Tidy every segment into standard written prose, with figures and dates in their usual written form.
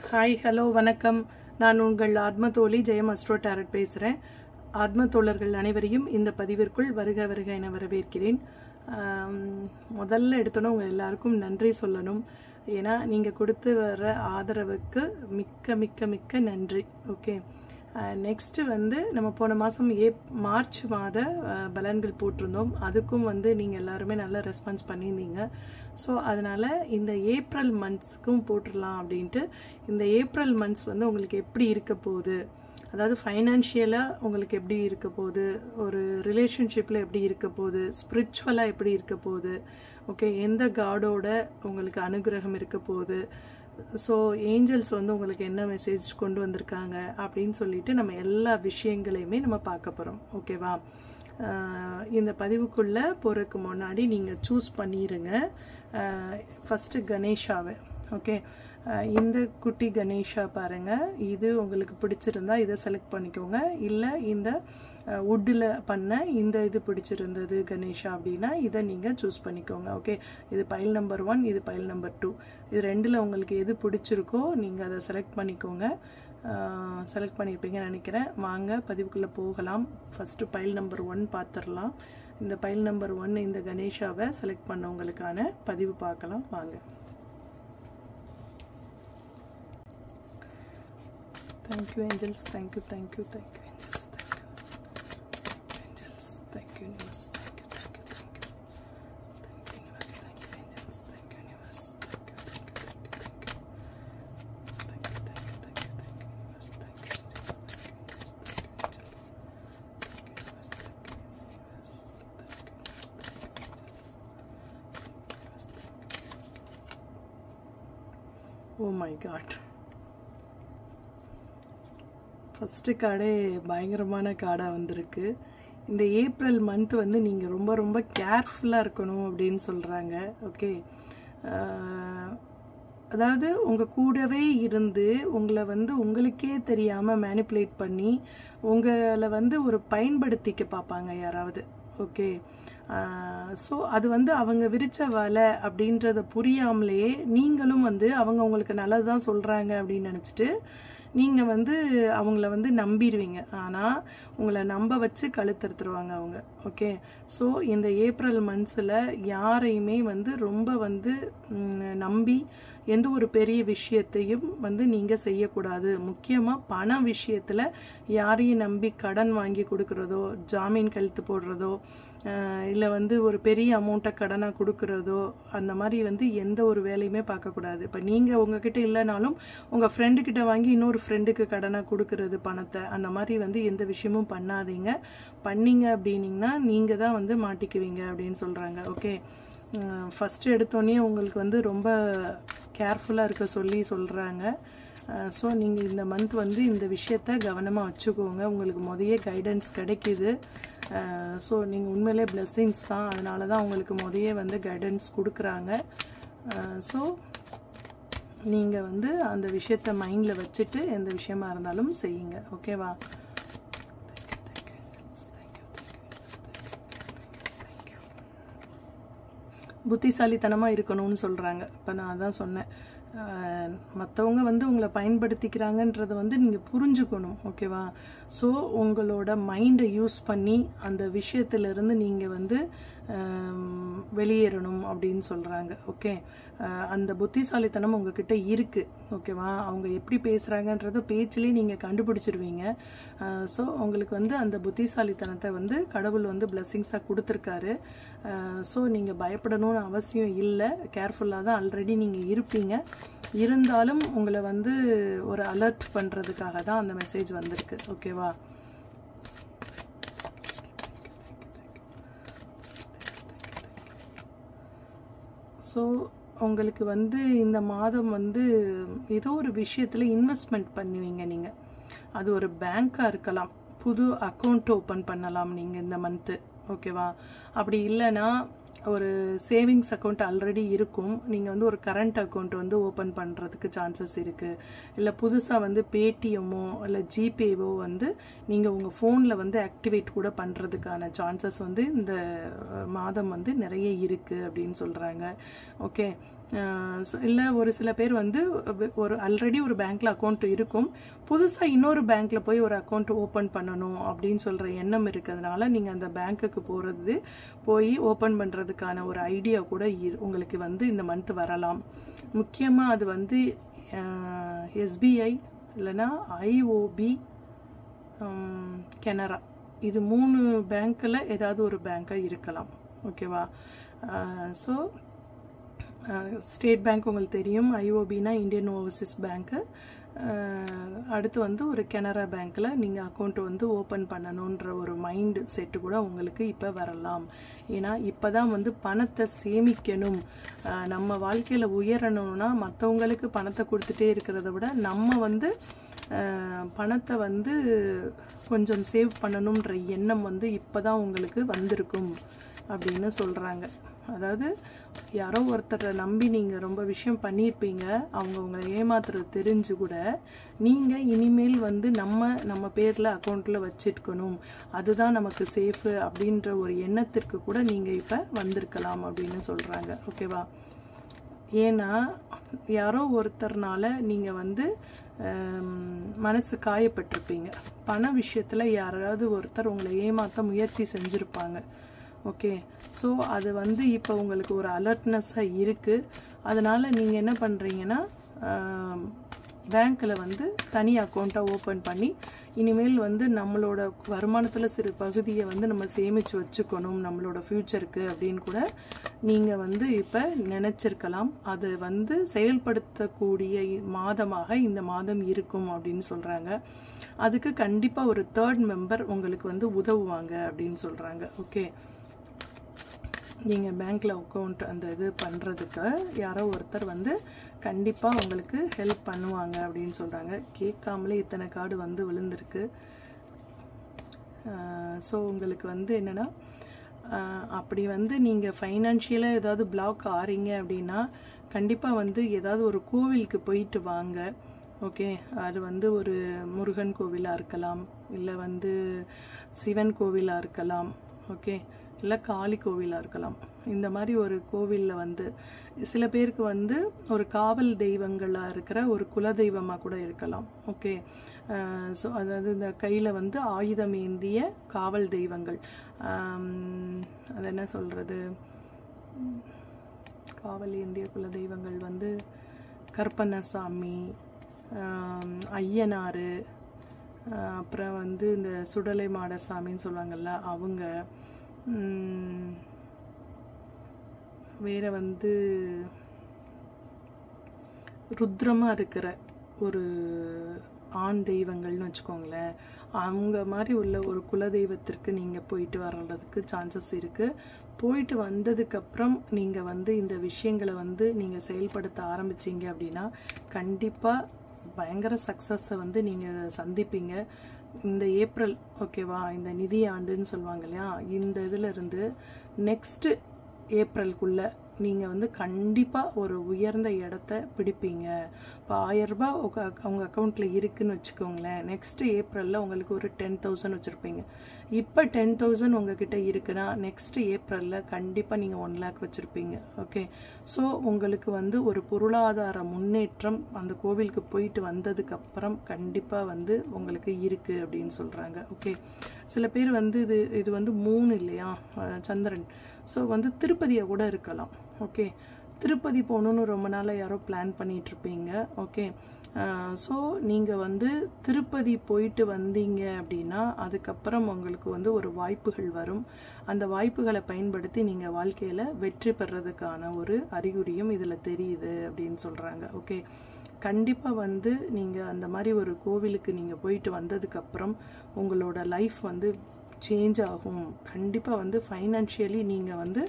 Hi hello வணக்கம். நான் உங்கள் ஆத்மதோழி ஜெயம் அஸ்ட்ரோ டேரட் பேசுகிறேன். ஆத்ம தோழர்கள் அனைவரையும் இந்த பதிவிற்குள் வருக வருக என வரவேற்கிறேன். முதல்ல எடுத்தோன்னா உங்கள் எல்லாருக்கும் நன்றி சொல்லணும். ஏன்னா நீங்கள் கொடுத்து வர ஆதரவுக்கு மிக்க மிக்க மிக்க நன்றி. ஓகே, நெக்ஸ்ட்டு வந்து நம்ம போன மாதம் மார்ச் மாத பலன்கள் போட்டிருந்தோம். அதுக்கும் வந்து நீங்கள் எல்லாருமே நல்ல ரெஸ்பான்ஸ் பண்ணியிருந்தீங்க. ஸோ அதனால் இந்த ஏப்ரல் மந்த்ஸுக்கும் போட்டுடலாம் அப்படின்ட்டு. இந்த ஏப்ரல் மந்த்ஸ் வந்து உங்களுக்கு எப்படி இருக்க போகுது, அதாவது ஃபைனான்ஷியலாக உங்களுக்கு எப்படி இருக்க போகுது, ஒரு ரிலேஷன்ஷிப்பில் எப்படி இருக்க போகுது, ஸ்பிரிச்சுவலாக எப்படி இருக்க போகுது, ஓகே, எந்த காடோட உங்களுக்கு அனுகிரகம் இருக்க போகுது, ஸோ ஏஞ்சல்ஸ் வந்து உங்களுக்கு என்ன மெசேஜ் கொண்டு வந்திருக்காங்க அப்படின்னு சொல்லிட்டு நம்ம எல்லா விஷயங்களையுமே நம்ம பார்க்க போகிறோம். ஓகேவா? இந்த பதிவுக்குள்ளே போகிறதுக்கு முன்னாடி நீங்கள் சூஸ் பண்ணிடுங்க. ஃபஸ்ட்டு கணேஷாவை. ஓகே, இந்த குட்டி கணேஷா பாருங்கள். இது உங்களுக்கு பிடிச்சிருந்தா இதை செலக்ட் பண்ணிக்கோங்க. இல்லை இந்த வுட்டில் பண்ண இந்த இது பிடிச்சிருந்தது கணேஷா அப்படின்னா இதை நீங்கள் சூஸ் பண்ணிக்கோங்க. ஓகே, இது பைல் நம்பர் 1, இது பைல் நம்பர் 2. இது ரெண்டில் உங்களுக்கு எது பிடிச்சிருக்கோ நீங்கள் அதை செலக்ட் பண்ணிக்கோங்க. செலக்ட் பண்ணியிருப்பீங்கன்னு நினைக்கிறேன். வாங்க பதிவுக்குள்ளே போகலாம். ஃபஸ்ட்டு பைல் நம்பர் 1 பார்த்துடலாம். இந்த பைல் நம்பர் 1 இந்த கணேஷாவை செலக்ட் பண்ணவங்களுக்கான பதிவு பார்க்கலாம். வாங்க. Thank you angels, thank you, thank you, thank you angels, thank you angels, thank you universe, thank you, thank you, thank you, thank you universe, thank you angels, thank you universe, thank you, thank you, thank you, thank you, thank you, thank you, thank you, thank you universe, thank you angels, thank you universe, thank you angels, thank you universe, thank you universe, thank you universe. Oh my God. First கார்டே பயங்கரமான கார்டாக வந்திருக்கு. இந்த April month வந்து நீங்கள் ரொம்ப ரொம்ப கேர்ஃபுல்லாக இருக்கணும் அப்படின்னு சொல்கிறாங்க. ஓகே, அதாவது உங்கள் கூடவே இருந்து உங்களை வந்து உங்களுக்கே தெரியாமல் மேனிப்புலேட் பண்ணி உங்களை வந்து ஒரு பயன்படுத்திக்க பார்ப்பாங்க யாராவது. ஓகே, ஸோ அது வந்து அவங்க விரிச்ச வலை அப்படின்றத புரியாமலேயே நீங்களும் வந்து அவங்க உங்களுக்கு நல்லது தான் சொல்கிறாங்க அப்படின்னு நினச்சிட்டு நீங்கள் வந்து அவங்கள வந்து நம்பிடுவீங்க. ஆனால் உங்களை நம்ப வச்சு கழுத்தறுத்துருவாங்க அவங்க. ஓகே, ஸோ இந்த ஏப்ரல் மந்த்ஸில் யாரையுமே வந்து ரொம்ப வந்து நம்பி எந்த ஒரு பெரிய விஷயத்தையும் வந்து நீங்கள் செய்யக்கூடாது. முக்கியமாக பண விஷயத்தில் யாரையும் நம்பி கடன் வாங்கி கொடுக்குறதோ, ஜாமீன் கழுத்து போடுறதோ, இல்லை வந்து ஒரு பெரிய அமௌண்ட்டை கடனாக கொடுக்குறதோ, அந்த மாதிரி வந்து எந்த ஒரு வேலையுமே பார்க்கக்கூடாது. இப்போ நீங்கள் உங்ககிட்ட இல்லைனாலும் உங்கள் ஃப்ரெண்டுக்கிட்ட வாங்கி இன்னொரு ஃப்ரெண்டுக்கு கடனாக கொடுக்கறது பணத்தை, அந்த மாதிரி வந்து எந்த விஷயமும் பண்ணாதீங்க. பண்ணீங்க அப்படின்னீங்கன்னா நீங்கள் தான் வந்து மாட்டிக்குவீங்க அப்படின்னு சொல்கிறாங்க. ஓகே, ஃபஸ்ட்டு எடுத்தோடனே உங்களுக்கு வந்து ரொம்ப கேர்ஃபுல்லாக இருக்க சொல்கிறாங்க. ஸோ நீங்கள் இந்த மந்த் வந்து இந்த விஷயத்த கவனமாக வச்சுக்கோங்க. உங்களுக்கு முதயே கைடன்ஸ் கிடைக்கிது. ஸோ நீங்கள் உண்மையிலே பிளெஸ்ஸிங்ஸ் தான். அதனால தான் உங்களுக்கு முதயே வந்து கைடன்ஸ் கொடுக்குறாங்க. ஸோ நீங்கள் வந்து அந்த விஷயத்த மைண்டில் வச்சுட்டு எந்த விஷயமா இருந்தாலும் செய்யுங்க. ஓகேவா? புத்திசாலித்தனமாக இருக்கணும்னு சொல்கிறாங்க. இப்போ நான் அதான் சொன்னேன், மற்றவங்க வந்து உங்களை பயன்படுத்திக்கிறாங்கன்றதை வந்து நீங்கள் புரிஞ்சுக்கணும். ஓகேவா? ஸோ உங்களோட மைண்டை யூஸ் பண்ணி அந்த விஷயத்திலிருந்து நீங்கள் வந்து வெளியேறணும் அப்படின்னு சொல்கிறாங்க. ஓகே, அந்த புத்திசாலித்தனம் உங்ககிட்ட இருக்குது. ஓகேவா? அவங்க எப்படி பேசுகிறாங்கன்றத பேச்சிலே நீங்கள் கண்டுபிடிச்சிருவீங்க. ஸோ உங்களுக்கு வந்து அந்த புத்திசாலித்தனத்தை வந்து கடவுள் வந்து பிளெஸ்ஸிங்ஸாக கொடுத்துருக்காரு. ஸோ நீங்கள் பயப்படணும்னு அவசியம் இல்லை. கேர்ஃபுல்லாக தான் ஆல்ரெடி நீங்கள் இருப்பீங்க. இருந்தாலும் உங்களை வந்து ஒரு அலர்ட் பண்ணுறதுக்காக தான் அந்த மெசேஜ் வந்திருக்கு. ஓகேவா? ஸோ உங்களுக்கு வந்து இந்த மாதம் வந்து ஏதோ ஒரு விஷயத்தில் இன்வெஸ்ட்மெண்ட் பண்ணுவீங்க நீங்கள். அது ஒரு பேங்காக இருக்கலாம், புது அக்கௌண்ட் ஓப்பன் பண்ணலாம் நீங்கள் இந்த மந்த்து. ஓகேவா? அப்படி இல்லைன்னா ஒரு சேவிங்ஸ் அக்கௌண்ட் ஆல்ரெடி இருக்கும், நீங்கள் வந்து ஒரு கரண்ட் அக்கௌண்ட் வந்து ஓப்பன் பண்ணுறதுக்கு சான்சஸ் இருக்குது. இல்லை புதுசாக வந்து பேடிஎம்மோ இல்லை ஜிபேவோ வந்து நீங்கள் உங்கள் ஃபோனில் வந்து ஆக்டிவேட் கூட பண்ணுறதுக்கான சான்சஸ் வந்து இந்த மாதம் வந்து நிறைய இருக்குது அப்படின்னு சொல்கிறாங்க. ஓகே, இல்லை ஒரு சில பேர் வந்து ஒரு ஆல்ரெடி ஒரு பேங்க்கில் அக்கௌண்ட் இருக்கும், புதுசாக இன்னொரு பேங்க்கில் போய் ஒரு அக்கௌண்ட் ஓப்பன் பண்ணணும் அப்படின்னு சொல்கிற எண்ணம் இருக்கிறதுனால நீங்கள் அந்த பேங்க்குக்கு போய் ஓப்பன் பண்ணுறதுக்கான ஒரு ஐடியா கூட உங்களுக்கு வந்து இந்த மந்த் வரலாம். முக்கியமாக அது வந்து எஸ்பிஐ இல்லைன்னா ஐஓபி, கனரா, இது 3 பேங்க்கில் ஏதாவது ஒரு பேங்காக இருக்கலாம். ஓகேவா? ஸோ ஸ்டேட் பேங்க் உங்களுக்கு தெரியும், ஐஓபினா இந்தியன் ஓவர்சீஸ் பேங்க்கு, அடுத்து வந்து ஒரு கனரா பேங்க்கில் நீங்கள் அக்கௌண்ட் வந்து ஓப்பன் பண்ணணுன்ற ஒரு மைண்டு செட்டு கூட உங்களுக்கு இப்போ வரலாம். ஏன்னா இப்போ தான் வந்து பணத்தை சேமிக்கணும், நம்ம வாழ்க்கையில் உயரணும்னா மற்றவங்களுக்கு பணத்தை கொடுத்துட்டே இருக்கிறத விட நம்ம வந்து பணத்தை வந்து கொஞ்சம் சேவ் பண்ணணுன்ற எண்ணம் வந்து இப்போ தான் உங்களுக்கு வந்திருக்கும் அப்படின்னு சொல்கிறாங்க. அதாவது யாரோ ஒருத்தரை நம்பி நீங்கள் ரொம்ப விஷயம் பண்ணியிருப்பீங்க, அவங்க உங்களை ஏமாத்துறது தெரிஞ்சு கூட நீங்கள் இனிமேல் வந்து நம்ம பேரில் அக்கௌண்ட்டில் வச்சிருக்கணும், அதுதான் நமக்கு சேஃபு அப்படின்ற ஒரு எண்ணத்திற்கு கூட நீங்கள் இப்போ வந்திருக்கலாம் அப்படின்னு சொல்கிறாங்க. ஓகேவா? ஏன்னா யாரோ ஒருத்தர்னால நீங்கள் வந்து மனசு காயப்பட்டிருப்பீங்க, பண விஷயத்தில் யாராவது ஒருத்தர் உங்களை ஏமாற்ற முயற்சி செஞ்சுருப்பாங்க. ஓகே, ஸோ அது வந்து இப்போ உங்களுக்கு ஒரு அலர்ட்னஸாக இருக்குது. அதனால் நீங்கள் என்ன பண்ணுறீங்கன்னா பேங்க்கில் வந்து தனி அக்கௌண்ட்டாக ஓப்பன் பண்ணி இனிமேல் வந்து நம்மளோட வருமானத்தில் சிறு பகுதியை வந்து நம்ம சேமித்து வச்சுக்கணும் நம்மளோட ஃப்யூச்சருக்கு அப்படின்னு கூட நீங்கள் வந்து இப்போ நினச்சிருக்கலாம். அது வந்து செயல்படுத்தக்கூடிய மாதமாக இந்த மாதம் இருக்கும் அப்படின்னு சொல்கிறாங்க. அதுக்கு கண்டிப்பாக ஒரு 3rd மெம்பர் உங்களுக்கு வந்து உதவுவாங்க அப்படின்னு சொல்கிறாங்க. ஓகே, நீங்கள் பேங்க்கில் அக்கௌண்ட் அந்த இது பண்ணுறதுக்கு யாரோ ஒருத்தர் வந்து கண்டிப்பாக உங்களுக்கு ஹெல்ப் பண்ணுவாங்க அப்படின்னு சொல்கிறாங்க. கேட்காமலே இத்தனை கார்டு வந்து விழுந்திருக்கு. ஸோ உங்களுக்கு வந்து என்னென்னா, அப்படி வந்து நீங்கள் ஃபைனான்ஷியலாக ஏதாவது பிளாக் ஆறீங்க அப்படின்னா கண்டிப்பாக வந்து ஏதாவது ஒரு கோவிலுக்கு போயிட்டு வாங்க. ஓகே, அது வந்து ஒரு முருகன் கோவிலாக இருக்கலாம், இல்லை வந்து சிவன் கோவிலாக இருக்கலாம், ஓகே, இல்லை காளி கோவிலாக இருக்கலாம். இந்த மாதிரி ஒரு கோவிலில் வந்து சில பேருக்கு வந்து ஒரு காவல் தெய்வங்களாக இருக்கிற ஒரு குலதெய்வமாக கூட இருக்கலாம். ஓகே, ஸோ அதாவது இந்த கையில் வந்து ஆயுதம் ஏந்திய காவல் தெய்வங்கள், அது என்ன சொல்கிறது, காவல் ஏந்திய குலதெய்வங்கள் வந்து கருப்பண்ணசாமி, ஐயனார், அப்புறம் வந்து இந்த சுடலை மாடசாமின்னு சொல்லுவாங்கள்ல அவங்க, வேற வந்து ருத்ரமாக இருக்கிற ஒரு ஆண் தெய்வங்கள்னு வச்சுக்கோங்களேன். அவங்க மாதிரி உள்ள ஒரு குலதெய்வத்திற்கு நீங்கள் போயிட்டு வர்றதுக்கு சான்சஸ் இருக்குது. போயிட்டு வந்ததுக்கப்புறம் நீங்கள் வந்து இந்த விஷயங்களை வந்து நீங்கள் செயல்படுத்த ஆரம்பிச்சிங்க அப்படின்னா கண்டிப்பாக பயங்கர சக்ஸஸை வந்து நீங்கள் சந்திப்பீங்க. இந்த ஏப்ரல், ஓகேவா, இந்த நிதி ஆண்டுன்னு சொல்லுவாங்க இல்லையா, இந்த இதிலிருந்து நெக்ஸ்ட்டு ஏப்ரலுக்குள்ளே நீங்கள் வந்து கண்டிப்பாக ஒரு உயர்ந்த இடத்த பிடிப்பீங்க. இப்போ 1000 ரூபாய் உங்கள் அக்கௌண்ட்டில் இருக்குதுன்னு வச்சுக்கோங்களேன், நெக்ஸ்ட்டு ஏப்ரலில் உங்களுக்கு ஒரு 10,000 வச்சுருப்பீங்க. இப்போ 10,000 உங்ககிட்ட இருக்குன்னா நெக்ஸ்ட்டு ஏப்ரலில் கண்டிப்பாக நீங்கள் 1 lakh வச்சுருப்பீங்க. ஓகே, ஸோ உங்களுக்கு வந்து ஒரு பொருளாதார முன்னேற்றம் அந்த கோவிலுக்கு போயிட்டு வந்ததுக்கப்புறம் கண்டிப்பாக வந்து உங்களுக்கு இருக்குது அப்படின்னு சொல்கிறாங்க. ஓகே, சில பேர் வந்து இது வந்து 3 இல்லையா சந்திரன், ஸோ வந்து திருப்பதியை கூட இருக்கலாம். ஓகே, திருப்பதி போகணுன்னு ரொம்ப நாளாக யாரோ பிளான் பண்ணிகிட்ருப்பீங்க. ஓகே, ஸோ நீங்கள் வந்து திருப்பதி போயிட்டு வந்தீங்க அப்படின்னா அதுக்கப்புறம் உங்களுக்கு வந்து ஒரு வாய்ப்புகள் வரும். அந்த வாய்ப்புகளை பயன்படுத்தி நீங்கள் வாழ்க்கையில் வெற்றி பெறதுக்கான ஒரு அறிகுறியும் இதில் தெரியுது அப்படின்னு சொல்கிறாங்க. ஓகே, கண்டிப்பாக வந்து நீங்கள் அந்த மாதிரி ஒரு கோவிலுக்கு நீங்கள் போயிட்டு வந்ததுக்கப்புறம் உங்களோட லைஃப் வந்து சேஞ்ச் ஆகும். கண்டிப்பாக வந்து ஃபைனான்ஷியலி நீங்கள் வந்து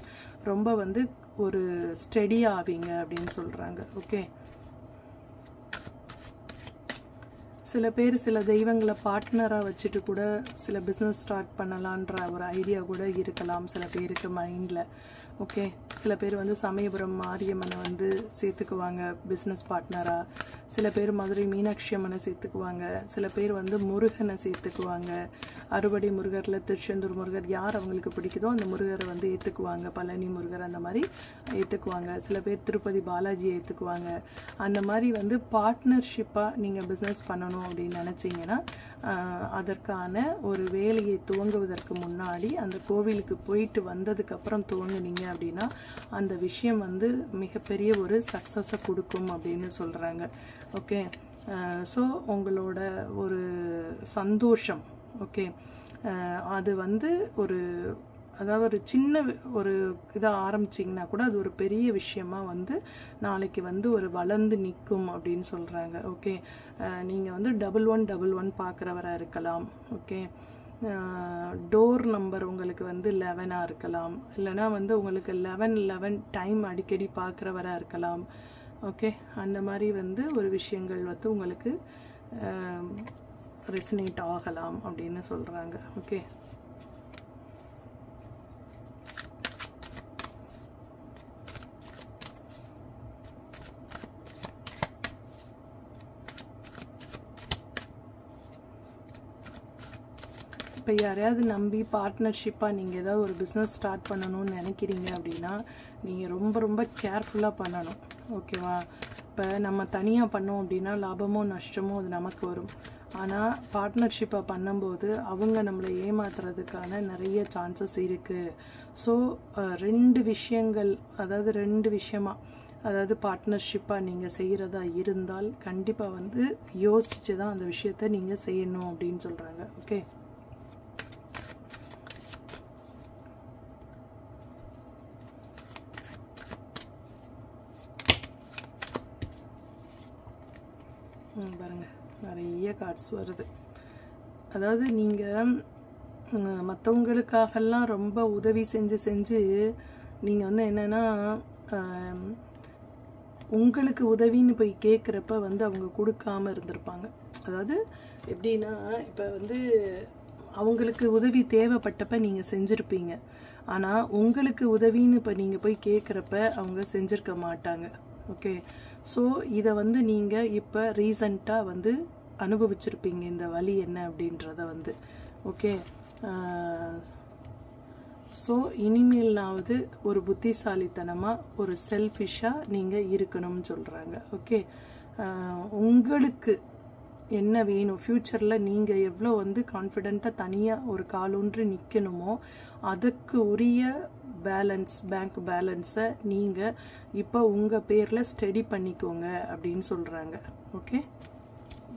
ரொம்ப வந்து ஒரு ஸ்டெடி ஆவீங்க அப்படின்னு சொல்கிறாங்க. ஓகே, சில பேர் சில தெய்வங்களை பார்ட்னராக வச்சுட்டு கூட சில பிஸ்னஸ் ஸ்டார்ட் பண்ணலான்ற ஒரு ஐடியா கூட இருக்கலாம் சில பேருக்கு மைண்டில். ஓகே, சில பேர் வந்து சமயபுரம் மாரியம்மனை வந்து சேர்த்துக்குவாங்க பிஸ்னஸ் பார்ட்னராக. சில பேர் மதுரை மீனாட்சி அம்மனை சேர்த்துக்குவாங்க. சில பேர் வந்து முருகனை சேர்த்துக்குவாங்க. அறுபடை முருகரில் திருச்செந்தூர் முருகர் யார் அவங்களுக்கு பிடிக்குதோ அந்த முருகரை வந்து ஏற்றுக்குவாங்க. பழனி முருகர் அந்த மாதிரி ஏற்றுக்குவாங்க. சில பேர் திருப்பதி பாலாஜியை ஏற்றுக்குவாங்க. அந்த மாதிரி வந்து பார்ட்னர்ஷிப்பாக நீங்கள் பிஸ்னஸ் பண்ணணும் அப்படின்னு நினச்சிங்கன்னா அதற்கான ஒரு வேலையை துவங்குவதற்கு முன்னாடி அந்த கோவிலுக்கு போயிட்டு வந்ததுக்கப்புறம் துவங்குனீங்க அப்படின்னா அந்த விஷயம் வந்து மிகப்பெரிய ஒரு சக்ஸஸை கொடுக்கும் அப்படின்னு சொல்கிறாங்க. ஓகே, ஸோ உங்களோட ஒரு சந்தோஷம், ஓகே, அது வந்து ஒரு அதாவது ஒரு சின்ன ஒரு இதாக ஆரம்பிச்சிங்கன்னா கூட அது ஒரு பெரிய விஷயமா வந்து நாளைக்கு வந்து ஒரு வளர்ந்து நிற்கும் அப்படின்னு சொல்கிறாங்க. ஓகே, நீங்கள் வந்து 1111 பார்க்குறவராக இருக்கலாம். ஓகே, டோர் நம்பர் உங்களுக்கு வந்து 11ஆக இருக்கலாம். இல்லைனா வந்து உங்களுக்கு 1111 டைம் அடிக்கடி பார்க்குறவராக இருக்கலாம். ஓகே, அந்த மாதிரி வந்து ஒரு விஷயங்கள் வந்து உங்களுக்கு ரெசனேட் ஆகலாம் அப்படின்னு சொல்கிறாங்க. ஓகே, இப்போ யாரையாவது நம்பி பார்ட்னர்ஷிப்பாக நீங்கள் ஏதாவது ஒரு பிஸ்னஸ் ஸ்டார்ட் பண்ணணும்னு நினைக்கிறீங்க அப்படின்னா நீங்கள் ரொம்ப ரொம்ப கேர்ஃபுல்லாக பண்ணணும். ஓகேவா? இப்போ நம்ம தனியாக பண்ணோம் அப்படின்னா லாபமோ நஷ்டமோ அது நமக்கு வரும். ஆனால் பார்ட்னர்ஷிப்பை பண்ணும்போது அவங்க நம்மளை ஏமாத்துறதுக்கான நிறைய சான்சஸ் இருக்குது. ஸோ 2 விஷயங்கள், அதாவது 2 விஷயமா, அதாவது பார்ட்னர்ஷிப்பாக நீங்கள் செய்கிறதா இருந்தால் கண்டிப்பாக வந்து யோசித்து தான் அந்த விஷயத்தை நீங்கள் செய்யணும் அப்படின்னு சொல்கிறாங்க. ஓகே, பாருங்க நிறைய கார்ட்ஸ் வருது. அதாவது நீங்கள் மற்றவங்களுக்காகலாம் ரொம்ப உதவி செஞ்சு நீங்கள் வந்து என்னென்னா உங்களுக்கு உதவின்னு போய் கேட்குறப்ப வந்து அவங்க கொடுக்காம இருந்திருப்பாங்க. அதாவது எப்படின்னா இப்போ வந்து அவங்களுக்கு உதவி தேவைப்பட்டப்ப நீங்கள் செஞ்சுருப்பீங்க. ஆனால் உங்களுக்கு உதவின்னு இப்போ நீங்கள் போய் கேட்குறப்ப அவங்க செஞ்சுருக்க மாட்டாங்க. ஓகே, ஸோ இதை வந்து நீங்கள் இப்போ ரீசண்டாக வந்து அனுபவிச்சிருப்பீங்க இந்த வலி என்ன அப்படின்றத வந்து. ஓகே, ஸோ இனிமேல்னாவது ஒரு புத்திசாலித்தனமாக ஒரு செல்ஃபிஷாக நீங்கள் இருக்கணும்னு சொல்கிறாங்க. ஓகே, உங்களுக்கு என்ன வேணும் ஃப்யூச்சரில் நீங்கள் எவ்வளோ வந்து கான்ஃபிடெண்ட்டாக தனியாக ஒரு காலூன்றி நிற்கணுமோ அதுக்கு உரிய பேலன்ஸ், பேங்க் பேலன்ஸை நீங்கள் இப்போ உங்கள் பேரில் ஸ்டடி பண்ணிக்கோங்க அப்படின்னு சொல்கிறாங்க. ஓகே,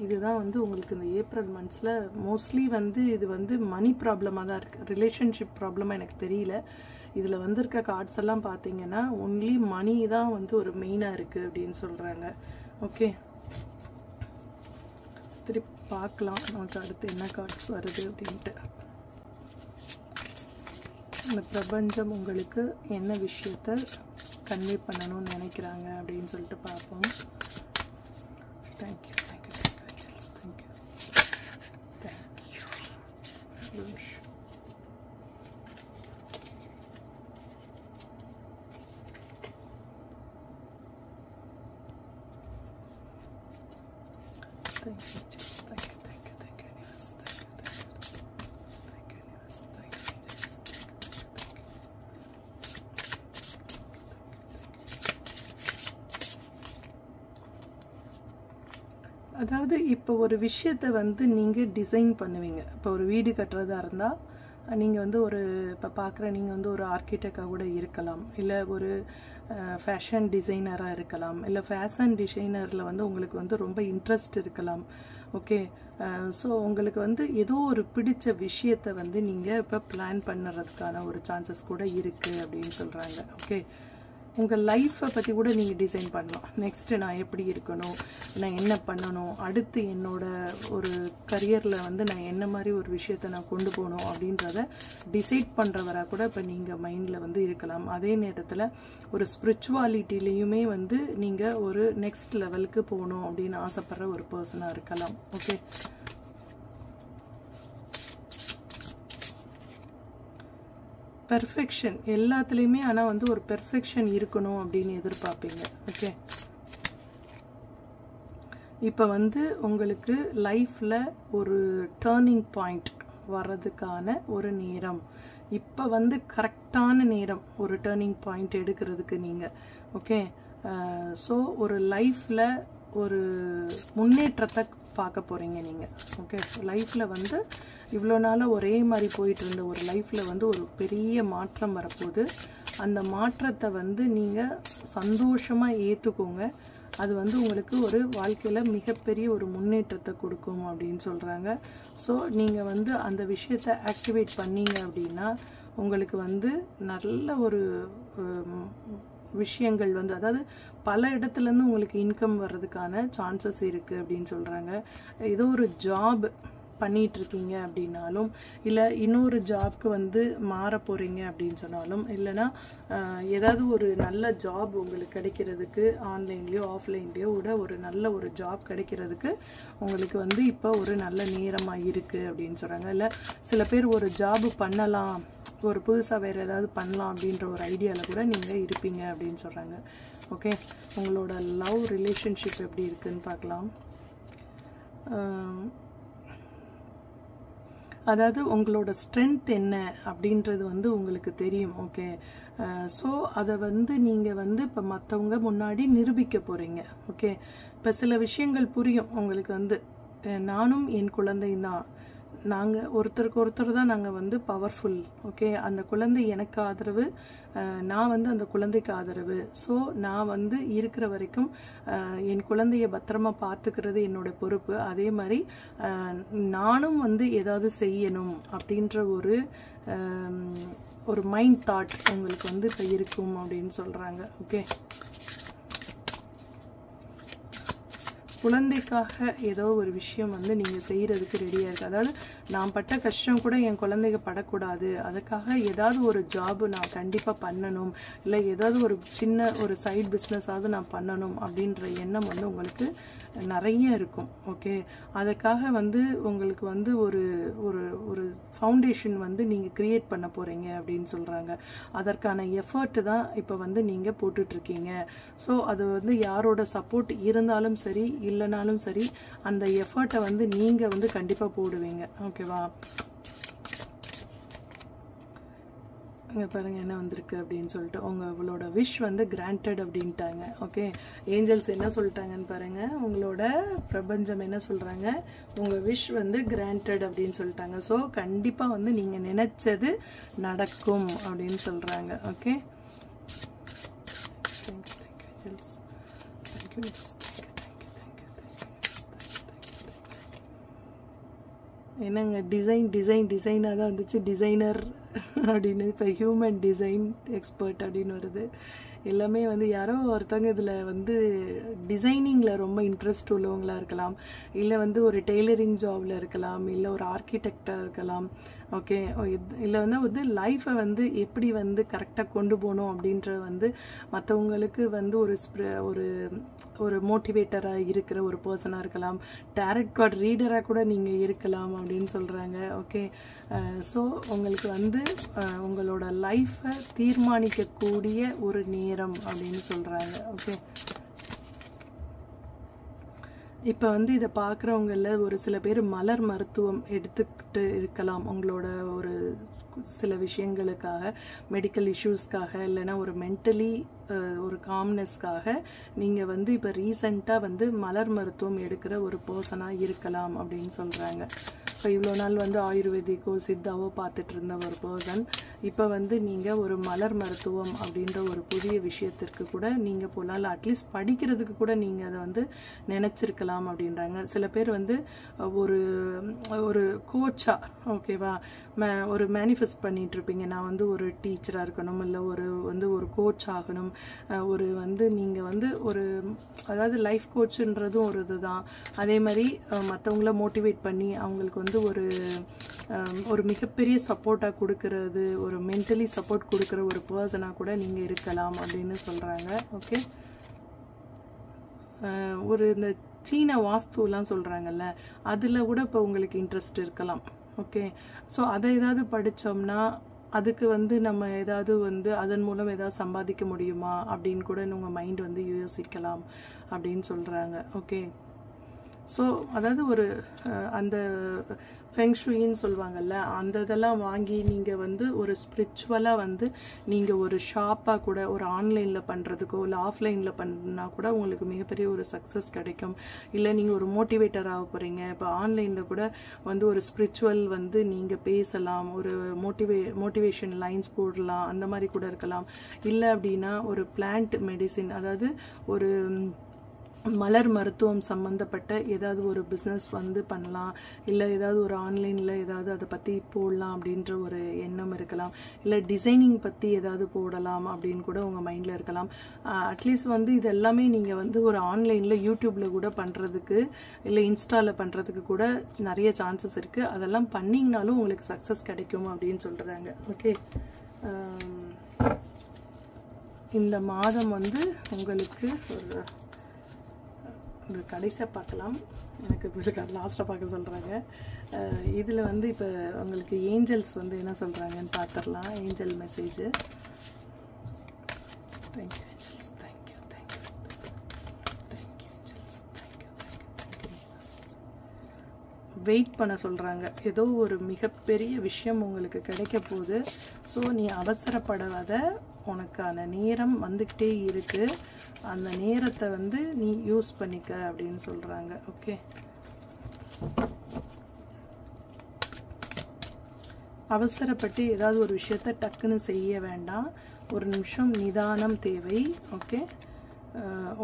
இதுதான் வந்து உங்களுக்கு இந்த ஏப்ரல் மந்த்ஸில் மோஸ்ட்லி வந்து இது வந்து மணி ப்ராப்ளமாக தான் இருக்குது. ரிலேஷன்ஷிப் ப்ராப்ளமாக எனக்கு தெரியல. இதில் வந்திருக்க கார்ட்ஸ் எல்லாம் பார்த்தீங்கன்னா ஒன்லி மணி தான் வந்து ஒரு மெயினாக இருக்குது அப்படின்னு சொல்கிறாங்க. ஓகே, திருப்பி பார்க்கலாம் நமக்கு அடுத்து என்ன கார்ட்ஸ் வருது அப்படின்ட்டு. இந்த பிரபஞ்சம் உங்களுக்கு என்ன விஷயத்தை கன்வே பண்ணணும்னு நினைக்கிறாங்க அப்படின்னு சொல்லிட்டு பார்ப்போம். Thank you, thank you, thank you, thank you. Thank you. அதாவது இப்போ ஒரு விஷயத்தை வந்து நீங்கள் டிசைன் பண்ணுவீங்க. இப்போ ஒரு வீடு கட்டுறதா இருந்தால் நீங்கள் வந்து ஒரு இப்போ பார்க்குற நீங்கள் வந்து ஒரு ஆர்கிடெக்டாக கூட இருக்கலாம், இல்லை ஒரு ஃபேஷன் டிசைனராக இருக்கலாம், இல்லை ஃபேஷன் டிசைனரில் வந்து உங்களுக்கு வந்து ரொம்ப இன்ட்ரெஸ்ட் இருக்கலாம். ஓகே, ஸோ உங்களுக்கு வந்து ஏதோ ஒரு பிடிச்ச விஷயத்தை வந்து நீங்கள் இப்போ பிளான் பண்ணுறதுக்கான ஒரு சான்சஸ் கூட இருக்குது அப்படின்னு சொல்கிறாங்க. ஓகே, உங்கள் லைஃப்பை பற்றி கூட நீங்கள் டிசைன் பண்ணலாம். நெக்ஸ்ட்டு நான் எப்படி இருக்கணும், நான் என்ன பண்ணணும், அடுத்து என்னோட ஒரு கரியரில் வந்து நான் என்ன மாதிரி ஒரு விஷயத்தை நான் கொண்டு போகணும் அப்படின்றத டிசைட் பண்ணுறவராக கூட இப்போ நீங்கள் மைண்டில் வந்து இருக்கலாம். அதே நேரத்தில் ஒரு ஸ்பிரிச்சுவாலிட்டிலையுமே வந்து நீங்கள் ஒரு நெக்ஸ்ட் லெவலுக்கு போகணும் அப்படின்னு ஆசைப்படுற ஒரு பர்சனாக இருக்கலாம். ஓகே, பெர்ஃபெக்ஷன் எல்லாத்துலேயுமே ஆனால் வந்து ஒரு பெர்ஃபெக்ஷன் இருக்கணும் அப்படின்னு எதிர்பார்ப்பீங்க. ஓகே, இப்போ வந்து உங்களுக்கு லைஃப்பில் ஒரு டேர்னிங் பாயிண்ட் வர்றதுக்கான ஒரு நேரம், இப்போ வந்து கரெக்டான நேரம் ஒரு டேர்னிங் பாயிண்ட் எடுக்கிறதுக்கு நீங்கள். ஓகே, ஸோ ஒரு லைஃப்பில் ஒரு முன்னேற்றத்தை பார்க்க போகிறீங்க நீங்கள். ஓகே, லைஃப்பில் வந்து இவ்வளோ நாள் ஒரே மாதிரி போயிட்டு இருந்த ஒரு லைஃப்பில் வந்து ஒரு பெரிய மாற்றம் வரப்போகுது. அந்த மாற்றத்தை வந்து நீங்கள் சந்தோஷமாக ஏற்றுக்கோங்க. அது வந்து உங்களுக்கு ஒரு வாழ்க்கையில் மிகப்பெரிய ஒரு முன்னேற்றத்தை கொடுக்கும் அப்படின்னு சொல்கிறாங்க. ஸோ நீங்கள் வந்து அந்த விஷயத்தை ஆக்டிவேட் பண்ணீங்க அப்படின்னா உங்களுக்கு வந்து நல்ல ஒரு விஷயங்கள் வந்து, அதாவது பல இடத்துலேருந்து உங்களுக்கு இன்கம் வர்றதுக்கான சான்சஸ் இருக்குது அப்படின்னு சொல்கிறாங்க. ஏதோ ஒரு ஜாப் பண்ணிகிட்ருக்கீங்க அப்படின்னாலும், இல்லை இன்னொரு ஜாப்க்கு வந்து மாற போகிறீங்க அப்படின்னு சொன்னாலும், இல்லைனா ஏதாவது ஒரு நல்ல ஜாப் உங்களுக்கு கிடைக்கிறதுக்கு ஆன்லைன்லேயோ ஆஃப்லைன்லேயோ கூட ஒரு நல்ல ஒரு ஜாப் கிடைக்கிறதுக்கு உங்களுக்கு வந்து இப்போ ஒரு நல்ல நேரமாக இருக்குது அப்படின்னு சொல்கிறாங்க. இல்லை சில பேர் ஒரு ஜாப் பண்ணலாம், ஒரு புதுசாக வேறு ஏதாவது பண்ணலாம் அப்படின்ற ஒரு ஐடியாவில் கூட நீங்கள் இருப்பீங்க அப்படின்னு சொல்கிறாங்க. ஓகே, உங்களோட லவ் ரிலேஷன்ஷிப் எப்படி இருக்குன்னு பார்க்கலாம். அதாவது உங்களோட ஸ்ட்ரென்த் என்ன அப்படின்றது வந்து உங்களுக்கு தெரியும். ஓகே, ஸோ அதை வந்து நீங்கள் வந்து இப்போ மற்றவங்க முன்னாடி நிரூபிக்க போகிறீங்க. ஓகே, இப்போ சில விஷயங்கள் புரியும் உங்களுக்கு வந்து, நானும் என் குழந்தையும் தான், நாங்கள் ஒருத்தருக்கு ஒருத்தர் தான் நாங்கள் வந்து பவர்ஃபுல். ஓகே, அந்த குழந்தை எனக்கு ஆதரவு, நான் வந்து அந்த குழந்தைக்கு ஆதரவு. ஸோ நான் வந்து இருக்கிற வரைக்கும் என் குழந்தைய பத்திரமா பார்த்துக்கிறது என்னோட பொறுப்பு. அதே மாதிரி நானும் வந்து ஏதாவது செய்யணும் அப்படின்ற ஒரு மைண்ட் தாட் உங்களுக்கு வந்து இப்போ இருக்கும் அப்படின்னு சொல்கிறாங்க. ஓகே, குழந்தைக்காக ஏதோ ஒரு விஷயம் வந்து நீங்கள் செய்கிறதுக்கு ரெடியாக இருக்குது. அதாவது நான் பட்ட கஷ்டம் கூட என் குழந்தைங்க படக்கூடாது, அதுக்காக ஏதாவது ஒரு ஜாபு நான் கண்டிப்பாக பண்ணணும், இல்லை ஏதாவது ஒரு சின்ன ஒரு சைட் பிஸ்னஸாவது நான் பண்ணணும் அப்படின்ற எண்ணம் வந்து உங்களுக்கு நிறைய இருக்கும். ஓகே, அதுக்காக வந்து உங்களுக்கு வந்து ஒரு ஒரு ஒரு ஃபவுண்டேஷன் வந்து நீங்கள் க்ரியேட் பண்ண போகிறீங்க அப்படின்னு சொல்கிறாங்க. அதற்கான எஃபர்ட் தான் இப்போ வந்து நீங்கள் போட்டுட்ருக்கீங்க. ஸோ அது வந்து யாரோட சப்போர்ட் இருந்தாலும் சரி இல்லைனாலும் சரி, அந்த எஃபர்ட்டை வந்து நீங்கள் வந்து கண்டிப்பாக போடுவீங்க. ஓகேவா, இங்கே பாருங்கள் என்ன வந்திருக்கு அப்படின்னு சொல்லிட்டு, உங்களோட விஷ் வந்து கிராண்டட் அப்படின்ட்டாங்க. ஓகே, ஏஞ்சல்ஸ் என்ன சொல்லிட்டாங்கன்னு பாருங்கள், உங்களோட பிரபஞ்சம் என்ன சொல்கிறாங்க, உங்கள் விஷ் வந்து கிராண்டட் அப்படின்னு சொல்லிட்டாங்க. ஸோ கண்டிப்பாக வந்து நீங்கள் நினச்சது நடக்கும் அப்படின்னு சொல்கிறாங்க. ஓகே, என்னங்க டிசைனாக தான் வந்துச்சு, டிசைனர் அப்படின்னு, இப்போ ஹியூமன் டிசைன் எக்ஸ்பர்ட் அப்படின்னு வருது. எல்லாமே வந்து யாரோ ஒருத்தவங்க இதில் வந்து டிசைனிங்கில் ரொம்ப இன்ட்ரெஸ்ட் உள்ளவங்களாக இருக்கலாம், இல்லை வந்து ஒரு டெய்லரிங் ஜாபில் இருக்கலாம், இல்லை ஒரு ஆர்கிடெக்டாக இருக்கலாம். ஓகே, இல்லை வந்து லைஃப்பை வந்து எப்படி வந்து கரெக்டாக கொண்டு போகணும் அப்படின்ற வந்து மற்றவங்களுக்கு வந்து ஒரு ஒரு மோட்டிவேட்டராக இருக்கிற ஒரு பர்சனாக இருக்கலாம், டேரட் கார்டு ரீடராக கூட நீங்கள் இருக்கலாம் அப்படின்னு சொல்கிறாங்க. ஓகே, ஸோ உங்களுக்கு வந்து உங்களோட லைஃப்பை தீர்மானிக்கக்கூடிய ஒரு நேரம் அப்படின்னு சொல்கிறாங்க. ஓகே, இப்போ வந்து இதை பார்க்குறவங்களில் ஒரு சில பேர் மலர் மருத்துவம் எடுத்துக்கிட்டு இருக்கலாம், உங்களோட ஒரு சில விஷயங்களுக்காக, மெடிக்கல் இஷ்யூஸ்க்காக, இல்லைனா ஒரு மென்டலி ஒரு காம்னஸ்க்காக நீங்கள் வந்து இப்போ ரீசெண்டாக வந்து மலர் மருத்துவம் எடுக்கிற ஒரு பர்சனாக இருக்கலாம் அப்படின்னு சொல்கிறாங்க. இப்போ இவ்வளோ நாள் வந்து ஆயுர்வேதிக்கோ சித்தாவோ பார்த்துட்டு இருந்த ஒரு பர்சன் இப்போ வந்து நீங்கள் ஒரு மலர் மருத்துவம் அப்படின்ற ஒரு புதிய விஷயத்திற்கு கூட நீங்கள் போகலாம், அட்லீஸ்ட் படிக்கிறதுக்கு கூட நீங்கள் அதை வந்து நினச்சிருக்கலாம் அப்படின்றாங்க. சில பேர் வந்து ஒரு கோச்சா, ஓகேவா, ஒரு மேனிஃபெஸ்ட் பண்ணிட்டு இருப்பீங்க, நான் வந்து ஒரு டீச்சராக இருக்கணும், இல்லை ஒரு கோச் ஆகணும், நீங்கள் ஒரு அதாவது லைஃப் கோச்சுன்றதும் ஒரு இதுதான். அதே மாதிரி மற்றவங்கள மோட்டிவேட் பண்ணி அவங்களுக்கு ஒரு மிகப்பெரிய சப்போர்ட்டாக கொடுக்கறது, ஒரு மென்டலி சப்போர்ட் கொடுக்குற ஒரு பர்சனாக கூட நீங்கள் இருக்கலாம் அப்படின்னு சொல்கிறாங்க. ஓகே, இந்த சீன வாஸ்துலாம் சொல்கிறாங்கல்ல, அதில் கூட இப்போ உங்களுக்கு இன்ட்ரெஸ்ட் இருக்கலாம். ஓகே, ஸோ அதை ஏதாவது படித்தோம்னா அதுக்கு நம்ம ஏதாவது அதன் மூலம் ஏதாவது சம்பாதிக்க முடியுமா அப்படின்னு கூட உங்கள் மைண்ட் யோசிக்கலாம் அப்படின்னு சொல்கிறாங்க. ஓகே, ஸோ அதாவது அந்த ஃபெங்ஷுயின்னு சொல்லுவாங்கல்ல, அந்த இதெல்லாம் வாங்கி நீங்கள் ஒரு ஸ்பிரிச்சுவலாக நீங்கள் ஒரு ஷாப்பாக கூட ஒரு ஆன்லைனில் பண்ணுறதுக்கோ இல்லை ஆஃப்லைனில் பண்ணால் கூட உங்களுக்கு மிகப்பெரிய ஒரு சக்ஸஸ் கிடைக்கும். இல்லை நீங்கள் ஒரு மோட்டிவேட்டர் ஆக போகிறீங்க, இப்போ ஆன்லைனில் கூட ஒரு ஸ்பிரிச்சுவல் நீங்கள் பேசலாம், ஒரு மோட்டிவேஷன் லைன்ஸ் போடலாம், அந்த மாதிரி கூட இருக்கலாம். இல்லை அப்படின்னா ஒரு பிளான்ட் மெடிசின், அதாவது ஒரு மலர் மருத்துவம் சம்மந்தப்பட்ட ஏதாவது ஒரு பிஸ்னஸ் பண்ணலாம். இல்லை ஏதாவது ஒரு ஆன்லைனில் ஏதாவது அதை பற்றி போடலாம் அப்படின்ற ஒரு எண்ணம் இருக்கலாம். இல்லை டிசைனிங் பற்றி ஏதாவது போடலாம் அப்படின்னு கூட உங்கள் மைண்டில் இருக்கலாம். அட்லீஸ்ட் இது எல்லாமே நீங்கள் ஒரு ஆன்லைனில் யூடியூப்பில் கூட பண்ணுறதுக்கு, இல்லை இன்ஸ்டாவில் பண்ணுறதுக்கு கூட நிறைய சான்சஸ் இருக்குது. அதெல்லாம் பண்ணிங்கனாலும் உங்களுக்கு சக்ஸஸ் கிடைக்கும் அப்படின்னு சொல்கிறாங்க. ஓகே, இந்த மாதம் உங்களுக்கு ஒரு கடைசியாக பார்க்கலாம், எனக்கு லாஸ்ட்டாக பார்க்க சொல்கிறாங்க. இதில் இப்போ உங்களுக்கு ஏஞ்சல்ஸ் என்ன சொல்கிறாங்கன்னு பார்த்துடலாம். Angel message. Thank you angels, thank you thank you thank you angels, thank you thank you. Wait பண்ண சொல்கிறாங்க. ஏதோ ஒரு மிகப்பெரிய விஷயம் உங்களுக்கு கிடைக்க போகுது. ஸோ நீ அவசரப்படாத, உனக்கான நேரம் வந்துக்கிட்டே இருக்கு, அந்த நேரத்தை நீ யூஸ் பண்ணிக்க அப்படின்னு சொல்கிறாங்க. ஓகே, அவசரப்பட்டு ஏதாவது ஒரு விஷயத்த டக்குன்னு செய்ய வேண்டாம், ஒரு நிமிஷம் நிதானம் தேவை. ஓகே,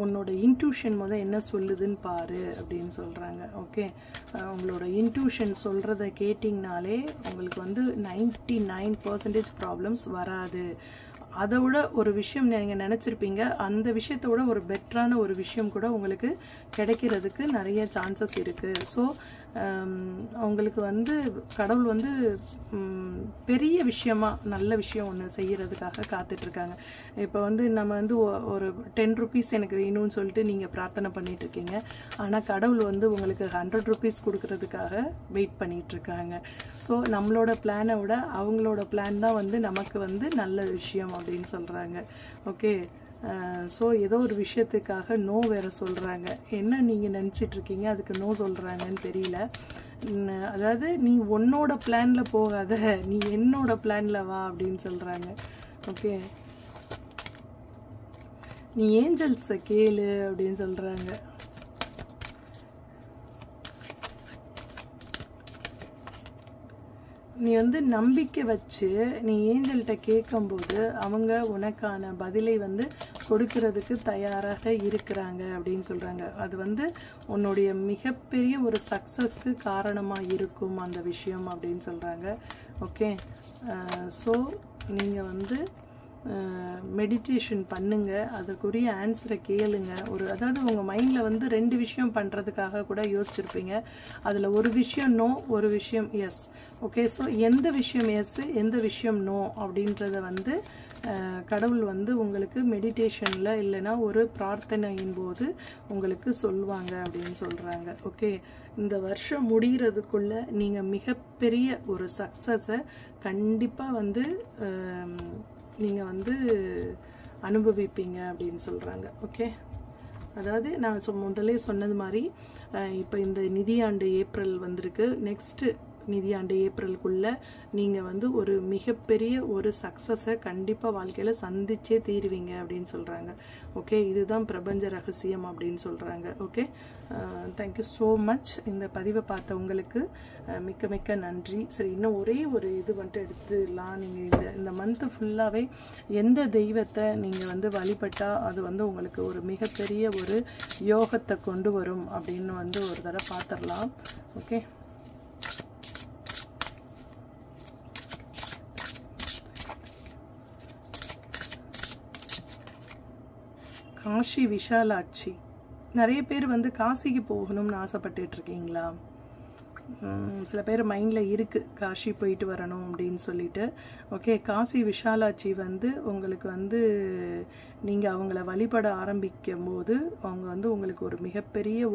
உன்னோட இன்ட்யூஷன் என்ன சொல்லுதுன்னு பாரு அப்படின்னு சொல்கிறாங்க. ஓகே, உங்களோட இன்ட்யூஷன் சொல்கிறத கேட்டிங்கனாலே உங்களுக்கு 99% ப்ராப்ளம்ஸ் வராது. அதை விட ஒரு விஷயம் நீங்கள் நினச்சிருப்பீங்க, அந்த விஷயத்தை விட ஒரு பெட்டரான ஒரு விஷயம் கூட உங்களுக்கு கிடைக்கிறதுக்கு நிறைய சான்சஸ் இருக்குது. ஸோ உங்களுக்கு கடவுள் பெரிய விஷயமா நல்ல விஷயம் ஒன்று செய்கிறதுக்காக காத்துட்ருக்காங்க. இப்போ நம்ம ஒரு 10 rupees எனக்கு வேணும்னு சொல்லிட்டு நீங்கள் பிரார்த்தனை பண்ணிகிட்ருக்கீங்க, ஆனால் கடவுள் உங்களுக்கு 100 rupees கொடுக்கறதுக்காக வெயிட் பண்ணிகிட்ருக்காங்க. ஸோ நம்மளோட பிளானை விட அவங்களோட பிளான் தான் நமக்கு நல்ல விஷயம் அப்படின்னு சொல்கிறாங்க. ஓகே, ஸோ ஏதோ ஒரு விஷயத்துக்காக நோ வேறு சொல்கிறாங்க. என்ன நீங்கள் நினச்சிட்ருக்கீங்க அதுக்கு நோ சொல்கிறாங்கன்னு தெரியல. அதாவது நீ உன்னோட பிளானில் போகாத, நீ என்னோட பிளானில் வா அப்படின்னு சொல்கிறாங்க. ஓகே, நீ ஏஞ்சல்ஸை கேளு அப்படின்னு சொல்கிறாங்க. நீ நம்பிக்கை வச்சு நீ ஏஞ்சல்கிட்ட கேட்கும்போது அவங்க உனக்கான பதிலை கொடுக்கறதுக்கு தயாராக இருக்கிறாங்க அப்படின்னு சொல்கிறாங்க. அது உன்னுடைய மிகப்பெரிய ஒரு சக்ஸஸ்க்கு காரணமாக இருக்கும் அந்த விஷயம் அப்படின்னு சொல்கிறாங்க. ஓகே, ஸோ நீங்கள் மெடிடேஷன் பண்ணுங்க, அதுக்குரிய ஆன்சரை கேளுங்க. அதாவது உங்கள் மைண்டில் 2 விஷயம் பண்ணுறதுக்காக கூட யோசிச்சிருப்பீங்க, அதில் ஒரு விஷயம் நோ, ஒரு விஷயம் எஸ். ஓகே, ஸோ எந்த விஷயம் எஸ், எந்த விஷயம் நோ அப்படின்றத கடவுள் உங்களுக்கு மெடிடேஷனில் இல்லைன்னா ஒரு பிரார்த்தனையின் போது உங்களுக்கு சொல்லுவாங்க அப்படின்னு சொல்கிறாங்க. ஓகே, இந்த வருஷம் முடிகிறதுக்குள்ளே நீங்கள் மிகப்பெரிய ஒரு சக்ஸஸை கண்டிப்பாக நீங்கள் அனுபவிப்பீங்க அப்படின்னு சொல்கிறாங்க. ஓகே, அதாவது நான் முதலே சொன்னது மாதிரி இப்போ இந்த நிதியாண்டு ஏப்ரல் வந்திருக்கு. நெக்ஸ்ட்டு நிதியாண்டு ஏப்ரலுக்குள்ளே நீங்கள் ஒரு மிகப்பெரிய ஒரு சக்ஸஸை கண்டிப்பாக வாழ்க்கையில் சந்திச்சே தீருவீங்க அப்படின்னு சொல்கிறாங்க. ஓகே, இதுதான் பிரபஞ்ச ரகசியம் அப்படின்னு சொல்கிறாங்க. Okay, thank you so much. இந்த பதிவை பார்த்த உங்களுக்கு மிக்க மிக்க நன்றி. சரி, இன்னும் ஒரே ஒரு இது எடுத்துடலாம். நீங்கள் இந்த மந்த்து ஃபுல்லாகவே எந்த தெய்வத்தை நீங்கள் வழிபட்டால் அது உங்களுக்கு ஒரு மிகப்பெரிய ஒரு யோகத்தை கொண்டு வரும் அப்படின்னு ஒரு தடவை பார்த்துடலாம். ஓகே, காஷி விஷாலாட்சி. நிறைய பேர் வந்து காசிக்கு போகணும்னு ஆசைப்பட்டுட்டு இருக்கீங்களா? சில பேர் மைண்டில் இருக்குது காஷி போயிட்டு வரணும் அப்படின்னு சொல்லிட்டு. ஓகே, காசி விஷாலாட்சி வந்து உங்களுக்கு வந்து நீங்கள் அவங்கள வழிபட ஆரம்பிக்கும் போது அவங்க வந்து உங்களுக்கு ஒரு மிகப்பெரிய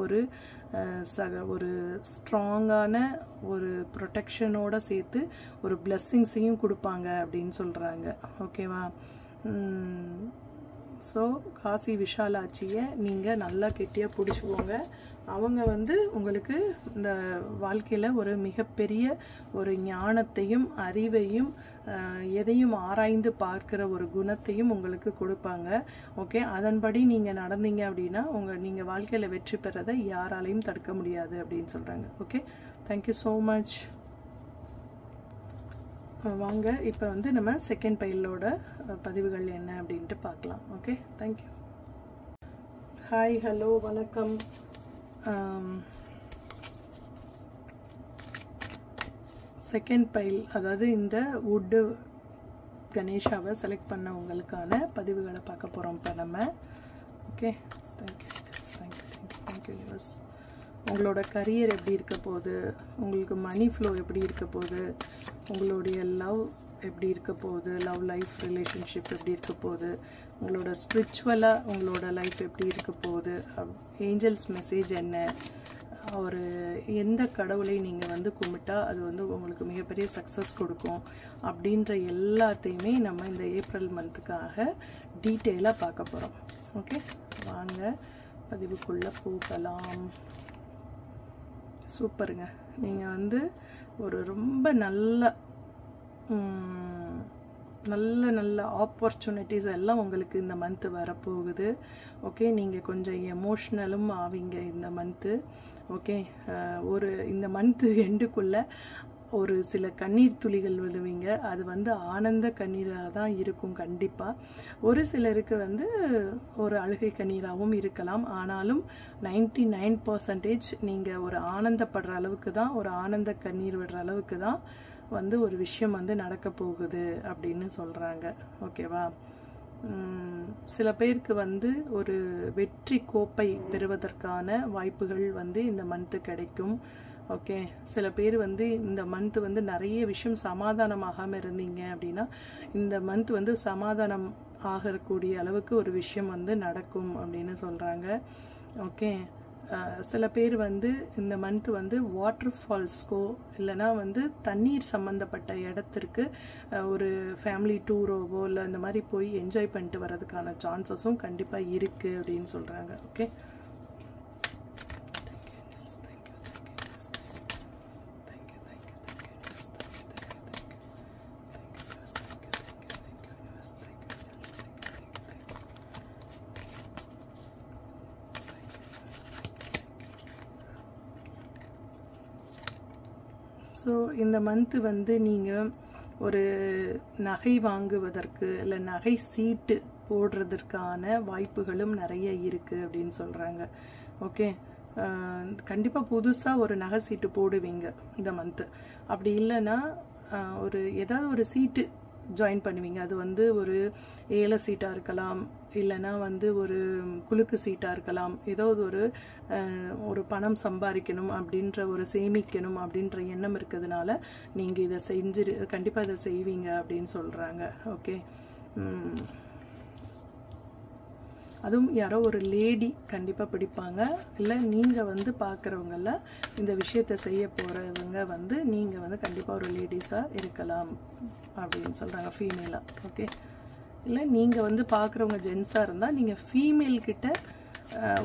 ஒரு ஸ்ட்ராங்கான ஒரு ப்ரொடெக்ஷனோட சேர்த்து ஒரு பிளெஸ்ஸிங்ஸையும் கொடுப்பாங்க அப்படின்னு சொல்கிறாங்க. ஓகேவா? ஸோ காசி விஷாலாட்சியை நீங்கள் நல்லா கெட்டியாக பிடிச்சிக்கோங்க. அவங்க வந்து உங்களுக்கு இந்த வாழ்க்கையில் ஒரு மிகப்பெரிய ஒரு ஞானத்தையும் அறிவையும் எதையும் ஆராய்ந்து பார்க்குற ஒரு குணத்தையும் உங்களுக்கு கொடுப்பாங்க. ஓகே, அதன்படி நீங்கள் நடந்தீங்க அப்படின்னா நீங்கள் வாழ்க்கையில் வெற்றி பெறதை யாராலையும் தடுக்க முடியாது அப்படின்னு சொல்கிறாங்க. Okay, thank you so much. வாங்க இப்போ வந்து நம்ம செகண்ட் பைலோட பதிவுகள் என்ன அப்படின்ட்டு பார்க்கலாம். Okay, thank you. ஹாய், ஹலோ, வணக்கம். செகண்ட் பைல், அதாவது இந்த வுட்டு கணேஷாவை செலக்ட் பண்ணவங்களுக்கான பதிவுகளை பார்க்க போகிறோம் இப்போ நம்ம. Okay, thank you thank you thank you thank you use. உங்களோட கரியர் எப்படி இருக்க போகுது, உங்களுக்கு மணி ஃப்ளோ எப்படி இருக்க போகுது, உங்களுடைய லவ் எப்படி இருக்க போகுது, லவ் லைஃப் ரிலேஷன்ஷிப் எப்படி இருக்க போகுது, உங்களோட ஸ்பிரிச்சுவலாக உங்களோட லைஃப் எப்படி இருக்க போகுது, ஏஞ்சல்ஸ் மெசேஜ் என்ன, ஒரு எந்த கடவுளை நீங்கள் வந்து கும்பிட்டா அது வந்து உங்களுக்கு மிகப்பெரிய சக்ஸஸ் கொடுக்கும் அப்படின்ற எல்லாத்தையுமே நம்ம இந்த ஏப்ரல் மந்த்துக்காக டீட்டெயிலாக பார்க்க போகிறோம். ஓகே, வாங்க பதிவுக்குள்ளே போகலாம். சூப்பருங்க. நீங்கள் வந்து ஒரு ரொம்ப நல்ல நல்ல ஆப்பர்ச்சுனிட்டிஸ் எல்லாம் உங்களுக்கு இந்த மந்த்து வரப்போகுது. ஓகே, நீங்கள் கொஞ்சம் எமோஷ்னலும் ஆவீங்க இந்த மந்த்து. ஓகே, இந்த மந்த்து எண்டுக்குள்ளே ஒரு சில கண்ணீர் துளிகள் விழுவீங்க. அது வந்து ஆனந்த கண்ணீராக தான் இருக்கும் கண்டிப்பாக. ஒரு சிலருக்கு வந்து ஒரு அழுகை கண்ணீராகவும் இருக்கலாம். ஆனாலும் 99% நீங்கள் ஒரு ஆனந்தப்படுற அளவுக்கு தான், ஒரு ஆனந்த கண்ணீர் விடுற அளவுக்கு தான் வந்து ஒரு விஷயம் வந்து நடக்க போகுது அப்படின்னு சொல்கிறாங்க. ஓகேவா? சில பேருக்கு வந்து ஒரு வெற்றி கோப்பை பெறுவதற்கான வாய்ப்புகள் வந்து இந்த மந்த்து கிடைக்கும். ஓகே, சில பேர் வந்து இந்த மந்த் வந்து நிறைய விஷயம் சமாதானமாகாமல் இருந்தீங்க அப்படின்னா இந்த மந்த் வந்து சமாதானம் ஆகக்கூடிய அளவுக்கு ஒரு விஷயம் வந்து நடக்கும் அப்படின்னு சொல்கிறாங்க. ஓகே, சில பேர் வந்து இந்த மந்த் வந்து வாட்டர் ஃபால்ஸ்க்கோ இல்லைனா வந்து தண்ணீர் சம்மந்தப்பட்ட இடத்திற்கு ஒரு ஃபேமிலி டூரோவோ இல்லை இந்த மாதிரி போய் என்ஜாய் பண்ணிட்டு வர்றதுக்கான சான்சஸும் கண்டிப்பாக இருக்குது அப்படின்னு சொல்கிறாங்க. ஓகே, ஸோ இந்த மந்த்து வந்து நீங்கள் ஒரு நகை வாங்குவதற்கு இல்லை நகை சீட்டு போடுறதற்கான வாய்ப்புகளும் நிறைய இருக்குது அப்படின்னு சொல்கிறாங்க. ஓகே, கண்டிப்பாக புதுசாக ஒரு நகை சீட்டு போடுவீங்க இந்த மந்த்து. அப்படி இல்லைன்னா ஏதாவது ஒரு சீட்டு ஜாயின் பண்ணுவீங்க. அது வந்து ஒரு ஏல சீட்டாக இருக்கலாம், இல்லைன்னா வந்து ஒரு குலுக்கு சீட்டாக இருக்கலாம். ஏதாவது ஒரு பணம் சம்பாதிக்கணும் அப்படின்ற ஒரு சேமிக்கணும் அப்படின்ற எண்ணம் இருக்கிறதுனால நீங்கள் இதை கண்டிப்பாக இதை செய்வீங்க அப்படின்னு சொல்கிறாங்க. ஓகே, அதுவும் யாரோ ஒரு லேடி கண்டிப்பாக பிடிப்பாங்க. இல்லை நீங்கள் வந்து பார்க்குறவங்கள இந்த விஷயத்தை செய்ய போகிறவங்க வந்து நீங்கள் வந்து கண்டிப்பாக ஒரு லேடிஸாக இருக்கலாம் அப்படின்னு சொல்கிறாங்க, ஃபீமேலாக. ஓகே, இல்லை நீங்கள் வந்து பார்க்குறவங்க ஜென்ஸாக இருந்தால் நீங்கள் ஃபீமேல்கிட்ட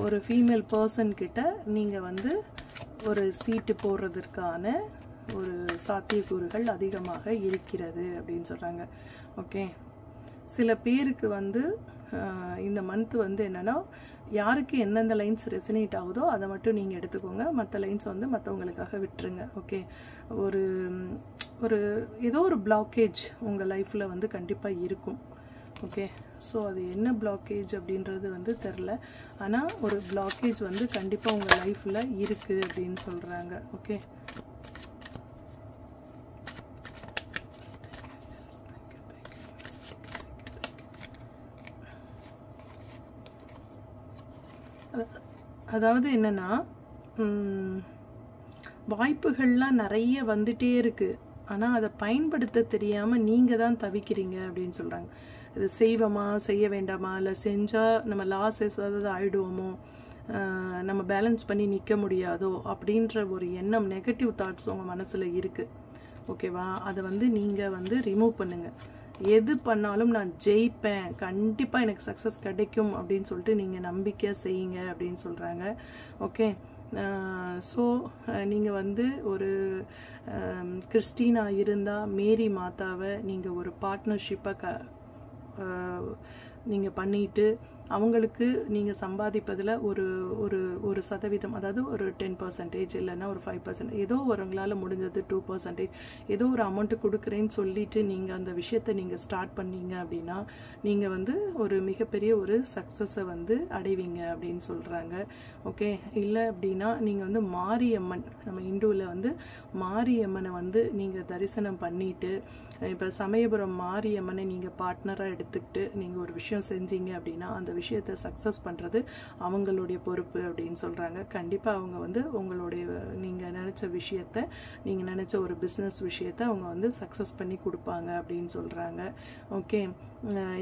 ஒரு ஃபீமேல் பர்சன்கிட்ட நீங்கள் வந்து ஒரு சீட்டு போடுறதுக்கான ஒரு சாத்தியக்கூறுகள் அதிகமாக இருக்கிறது அப்படின்னு சொல்கிறாங்க. ஓகே, சில பேருக்கு வந்து இந்த மந்த்து வந்து என்னென்னா யாருக்கு எந்தெந்த லைன்ஸ் ரெசினேட் ஆகுதோ அதை மட்டும் நீங்கள் எடுத்துக்கோங்க, மற்ற லைன்ஸ் வந்து மற்றவங்களுக்காக விட்டுருங்க. ஓகே, ஏதோ ஒரு பிளாக்கேஜ் உங்கள் லைஃப்பில் வந்து கண்டிப்பாக இருக்கும். ஓகே, ஸோ அது என்ன பிளாக்கேஜ் அப்படின்றது வந்து தெரில, ஆனால் ஒரு பிளாக்கேஜ் வந்து கண்டிப்பாக உங்கள் லைஃப்பில் இருக்குது அப்படின்னு சொல்கிறாங்க. ஓகே, அதாவது என்னென்னா, வாய்ப்புகள்லாம் நிறைய வந்துட்டே இருக்குது, ஆனால் அதை பயன்படுத்த தெரியாமல் நீங்கள் தான் தவிக்கிறீங்க அப்படின்னு சொல்கிறாங்க. இது செய்வோமா செய்ய வேண்டாமா, இல்லை செஞ்சால் நம்ம லாஸஸ் அதாவது ஆகிடுவோமோ, நம்ம பேலன்ஸ் பண்ணி நிற்க முடியாதோ அப்படின்ற ஒரு எண்ணம், நெகட்டிவ் தாட்ஸ் உங்கள் மனசில் இருக்குது. ஓகேவா? அதை வந்து நீங்கள் வந்து ரிமூவ் பண்ணுங்கள். எது பண்ணாலும் நான் ஜெயிப்பேன், கண்டிப்பாக எனக்கு சக்ஸஸ் கிடைக்கும் அப்படின்னு சொல்லிட்டு நீங்கள் நம்பிக்கையாக செய்யுங்க அப்படின்னு சொல்கிறாங்க. ஓகே, ஸோ நீங்கள் வந்து ஒரு கிறிஸ்டினாக இருந்தால் மேரி மாதாவை நீங்கள் ஒரு பார்ட்னர்ஷிப்பாக நீங்கள் பண்ணிட்டு அவங்களுக்கு நீங்கள் சம்பாதிப்பதில் ஒரு ஒரு ஒரு சதவீதம், அதாவது ஒரு 10% இல்லைன்னா ஒரு 5%, ஏதோ ஒருங்களால் முடிஞ்சது 2%, ஏதோ ஒரு அமௌண்ட்டு கொடுக்குறேன்னு சொல்லிட்டு நீங்கள் அந்த விஷயத்தை நீங்கள் ஸ்டார்ட் பண்ணீங்க அப்படின்னா நீங்கள் வந்து ஒரு மிகப்பெரிய ஒரு சக்ஸஸை வந்து அடைவீங்க அப்படின்னு சொல்கிறாங்க. ஓகே, இல்லை அப்படின்னா நீங்கள் வந்து மாரியம்மன், நம்ம இந்துவில் வந்து மாரியம்மனை வந்து நீங்கள் தரிசனம் பண்ணிட்டு, இப்போ சமயபுரம் மாரியம்மனை நீங்கள் பார்ட்னராக எடுத்துக்கிட்டு நீங்கள் ஒரு விஷயம் செஞ்சீங்க அப்படின்னா அந்த விஷயத்தை சக்ஸஸ் பண்ணுறது அவங்களுடைய பொறுப்பு அப்படின்னு சொல்கிறாங்க. கண்டிப்பாக அவங்க வந்து உங்களுடைய நீங்கள் நினச்ச விஷயத்தை, நீங்கள் நினச்ச ஒரு பிஸ்னஸ் விஷயத்தை அவங்க வந்து சக்ஸஸ் பண்ணி கொடுப்பாங்க அப்படின்னு சொல்கிறாங்க. ஓகே,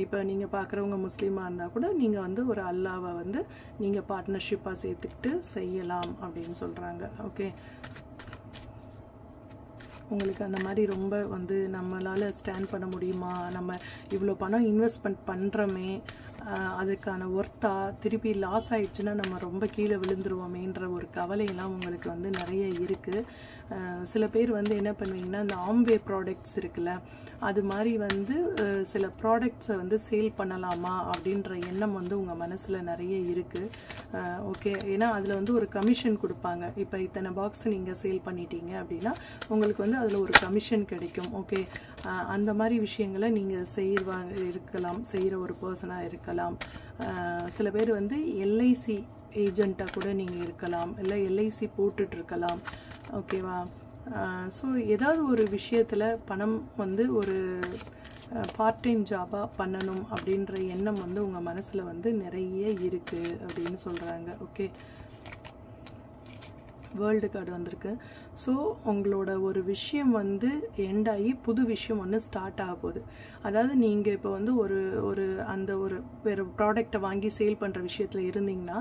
இப்போ நீங்கள் பார்க்குறவங்க முஸ்லீமாக இருந்தால் கூட நீங்கள் வந்து ஒரு அல்லாவை வந்து நீங்கள் பார்ட்னர்ஷிப்பாக சேர்த்துக்கிட்டு செய்யலாம் அப்படின்னு சொல்கிறாங்க. ஓகே, உங்களுக்கு அந்த மாதிரி ரொம்ப வந்து நம்மளால் ஸ்டாண்ட் பண்ண முடியுமா, நம்ம இவ்வளோ பணம் இன்வெஸ்ட்மெண்ட் பண்ணுறோமே அதுக்கான ஒர்த்தா, திருப்பி லாஸ் ஆகிடுச்சுன்னா நம்ம ரொம்ப கீழே விழுந்துருவோமேன்ற ஒரு கவலையெல்லாம் உங்களுக்கு வந்து நிறைய இருக்குது. சில பேர் வந்து என்ன பண்ணுவீங்கன்னா, இந்த ஆம்வே ப்ராடக்ட்ஸ் இருக்குல்ல, அது மாதிரி வந்து சில ப்ராடக்ட்ஸை வந்து சேல் பண்ணலாமா அப்படின்ற எண்ணம் வந்து உங்கள் மனசில் நிறைய இருக்குது. ஓகே, ஏன்னா அதில் வந்து ஒரு கமிஷன் கொடுப்பாங்க. இப்போ இத்தனை பாக்ஸ் நீங்கள் சேல் பண்ணிட்டீங்க அப்படின்னா உங்களுக்கு வந்து அதில் ஒரு கமிஷன் கிடைக்கும். ஓகே, அந்த மாதிரி விஷயங்களை நீங்கள் செய்கிற ஒரு பர்சனாக இருக்கலாம். சில பேர் வந்து எல்ஐசி ஏஜெண்ட்டாக கூட நீங்கள் இருக்கலாம், இல்லை எல்ஐசி போட்டுட்ருக்கலாம். ஓகேவா? ஸோ ஏதாவது ஒரு விஷயத்தில் பணம் வந்து ஒரு பார்ட் டைம் ஜாபாக பண்ணணும் அப்படின்ற எண்ணம் வந்து உங்கள் மனசில் வந்து நிறைய இருக்குது அப்படின்னு சொல்கிறாங்க. ஓகே, வேர்ல்டு கார்டு வந்திருக்கு. ஸோ உங்களோட ஒரு விஷயம் வந்து எண்ட் ஆகி புது விஷயம் ஒன்று ஸ்டார்ட் ஆக போகுது. அதாவது நீங்கள் இப்போ வந்து அந்த ஒரு வேறு ப்ராடக்டை வாங்கி சேல் பண்ணுற விஷயத்தில் இருந்தீங்கன்னா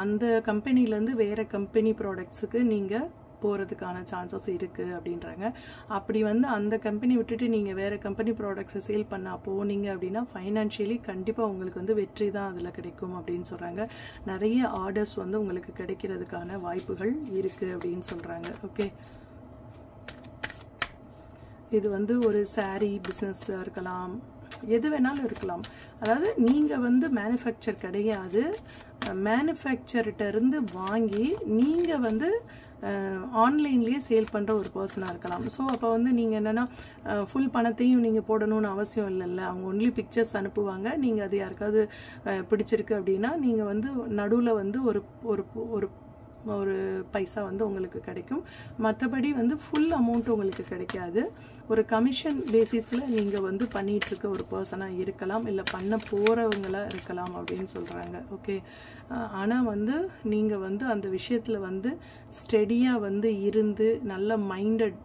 அந்த கம்பெனிலேருந்து வேறு கம்பெனி ப்ராடக்ட்ஸுக்கு நீங்கள் போகிறதுக்கான சான்சஸ் இருக்குது அப்படின்றாங்க. அப்படி வந்து அந்த கம்பெனி விட்டுட்டு நீங்கள் வேறு கம்பெனி ப்ராடக்ட்ஸை சேல் பண்ண போனீங்க அப்படின்னா ஃபைனான்ஷியலி கண்டிப்பாக உங்களுக்கு வந்து வெற்றி தான் அதில் கிடைக்கும் அப்படின்னு சொல்கிறாங்க. நிறைய ஆர்டர்ஸ் வந்து உங்களுக்கு கிடைக்கிறதுக்கான வாய்ப்புகள் இருக்குது அப்படின்னு சொல்கிறாங்க. ஓகே, இது வந்து ஒரு சாரீ பிஸ்னஸ்ஸாக இருக்கலாம், எது வேணாலும் இருக்கலாம். அதாவது நீங்கள் வந்து மேனுஃபேக்சர் கிடையாது, மேனுஃபேக்சர்கிட்ட இருந்து வாங்கி நீங்கள் வந்து ஆன்லைன்லேயே சேல் பண்ணுற ஒரு பர்சனாக இருக்கலாம். ஸோ அப்போ வந்து நீங்கள் என்னென்னா ஃபுல் பணத்தையும் நீங்கள் போடணும்னு அவசியம் இல்லைல்ல. அவங்க ஒன்லி பிக்சர்ஸ் அனுப்புவாங்க, நீங்கள் அது யாருக்காவது பிடிச்சிருக்கு அப்படின்னா நீங்கள் வந்து நடுவில் வந்து ஒரு ஒரு ஒரு பைசா வந்து உங்களுக்கு கிடைக்கும். மற்றபடி வந்து ஃபுல் அமௌண்ட் உங்களுக்கு கிடைக்காது. ஒரு கமிஷன் பேசிஸில் நீங்கள் வந்து பண்ணிகிட்ருக்க ஒரு பர்சனாக இருக்கலாம், இல்லை பண்ண போகிறவங்களாக இருக்கலாம் அப்படின்னு சொல்கிறாங்க. ஓகே, ஆனால் வந்து நீங்கள் வந்து அந்த விஷயத்தில் வந்து ஸ்டெடியாக வந்து இருந்து நல்ல மைண்டட்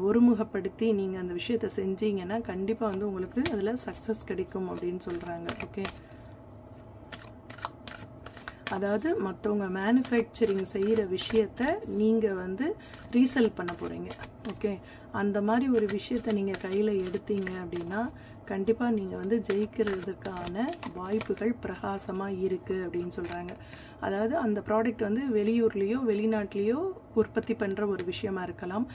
ஒருமுகப்படுத்தி நீங்கள் அந்த விஷயத்தை செஞ்சீங்கன்னா கண்டிப்பாக வந்து உங்களுக்கு அதில் சக்ஸஸ் கிடைக்கும் அப்படின்னு சொல்கிறாங்க. ஓகே, அதாவது மற்றவங்க மேனுஃபேக்சரிங் செய்கிற விஷயத்த நீங்கள் வந்து ரீசெல் பண்ண போகிறீங்க. ஓகே, அந்த மாதிரி ஒரு விஷயத்தை நீங்கள் கையில் எடுத்தீங்க அப்படின்னா கண்டிப்பாக நீங்கள் வந்து ஜெயிக்கிறதுக்கான வாய்ப்புகள் பிரகாசமாக இருக்குது அப்படின்னு சொல்கிறாங்க. அதாவது அந்த ப்ராடக்ட் வந்து வெளியூர்லேயோ வெளிநாட்டிலேயோ உற்பத்தி பண்ணுற ஒரு விஷயமா இருக்கலாம்.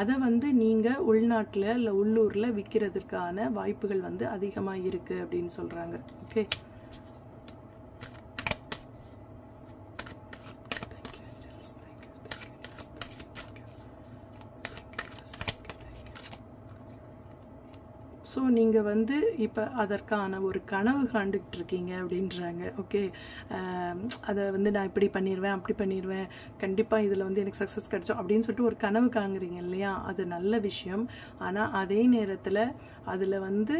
அதை வந்து நீங்கள் உள்நாட்டில் இல்லை உள்ளூரில் விற்கிறதுக்கான வாய்ப்புகள் வந்து அதிகமாக இருக்குது அப்படின்னு சொல்கிறாங்க. ஓகே, ஸோ நீங்கள் வந்து இப்போ அதற்கான ஒரு கனவு காண்டுகிட்டு இருக்கீங்க அப்படின்றாங்க. ஓகே, அதை வந்து நான் இப்படி பண்ணிடுவேன் அப்படி பண்ணிடுவேன், கண்டிப்பாக இதில் வந்து எனக்கு சக்ஸஸ் கிடைச்சோம் அப்படின்னு சொல்லிட்டு ஒரு கனவு காங்குறீங்க இல்லையா, அது நல்ல விஷயம். ஆனால் அதே நேரத்தில் அதில் வந்து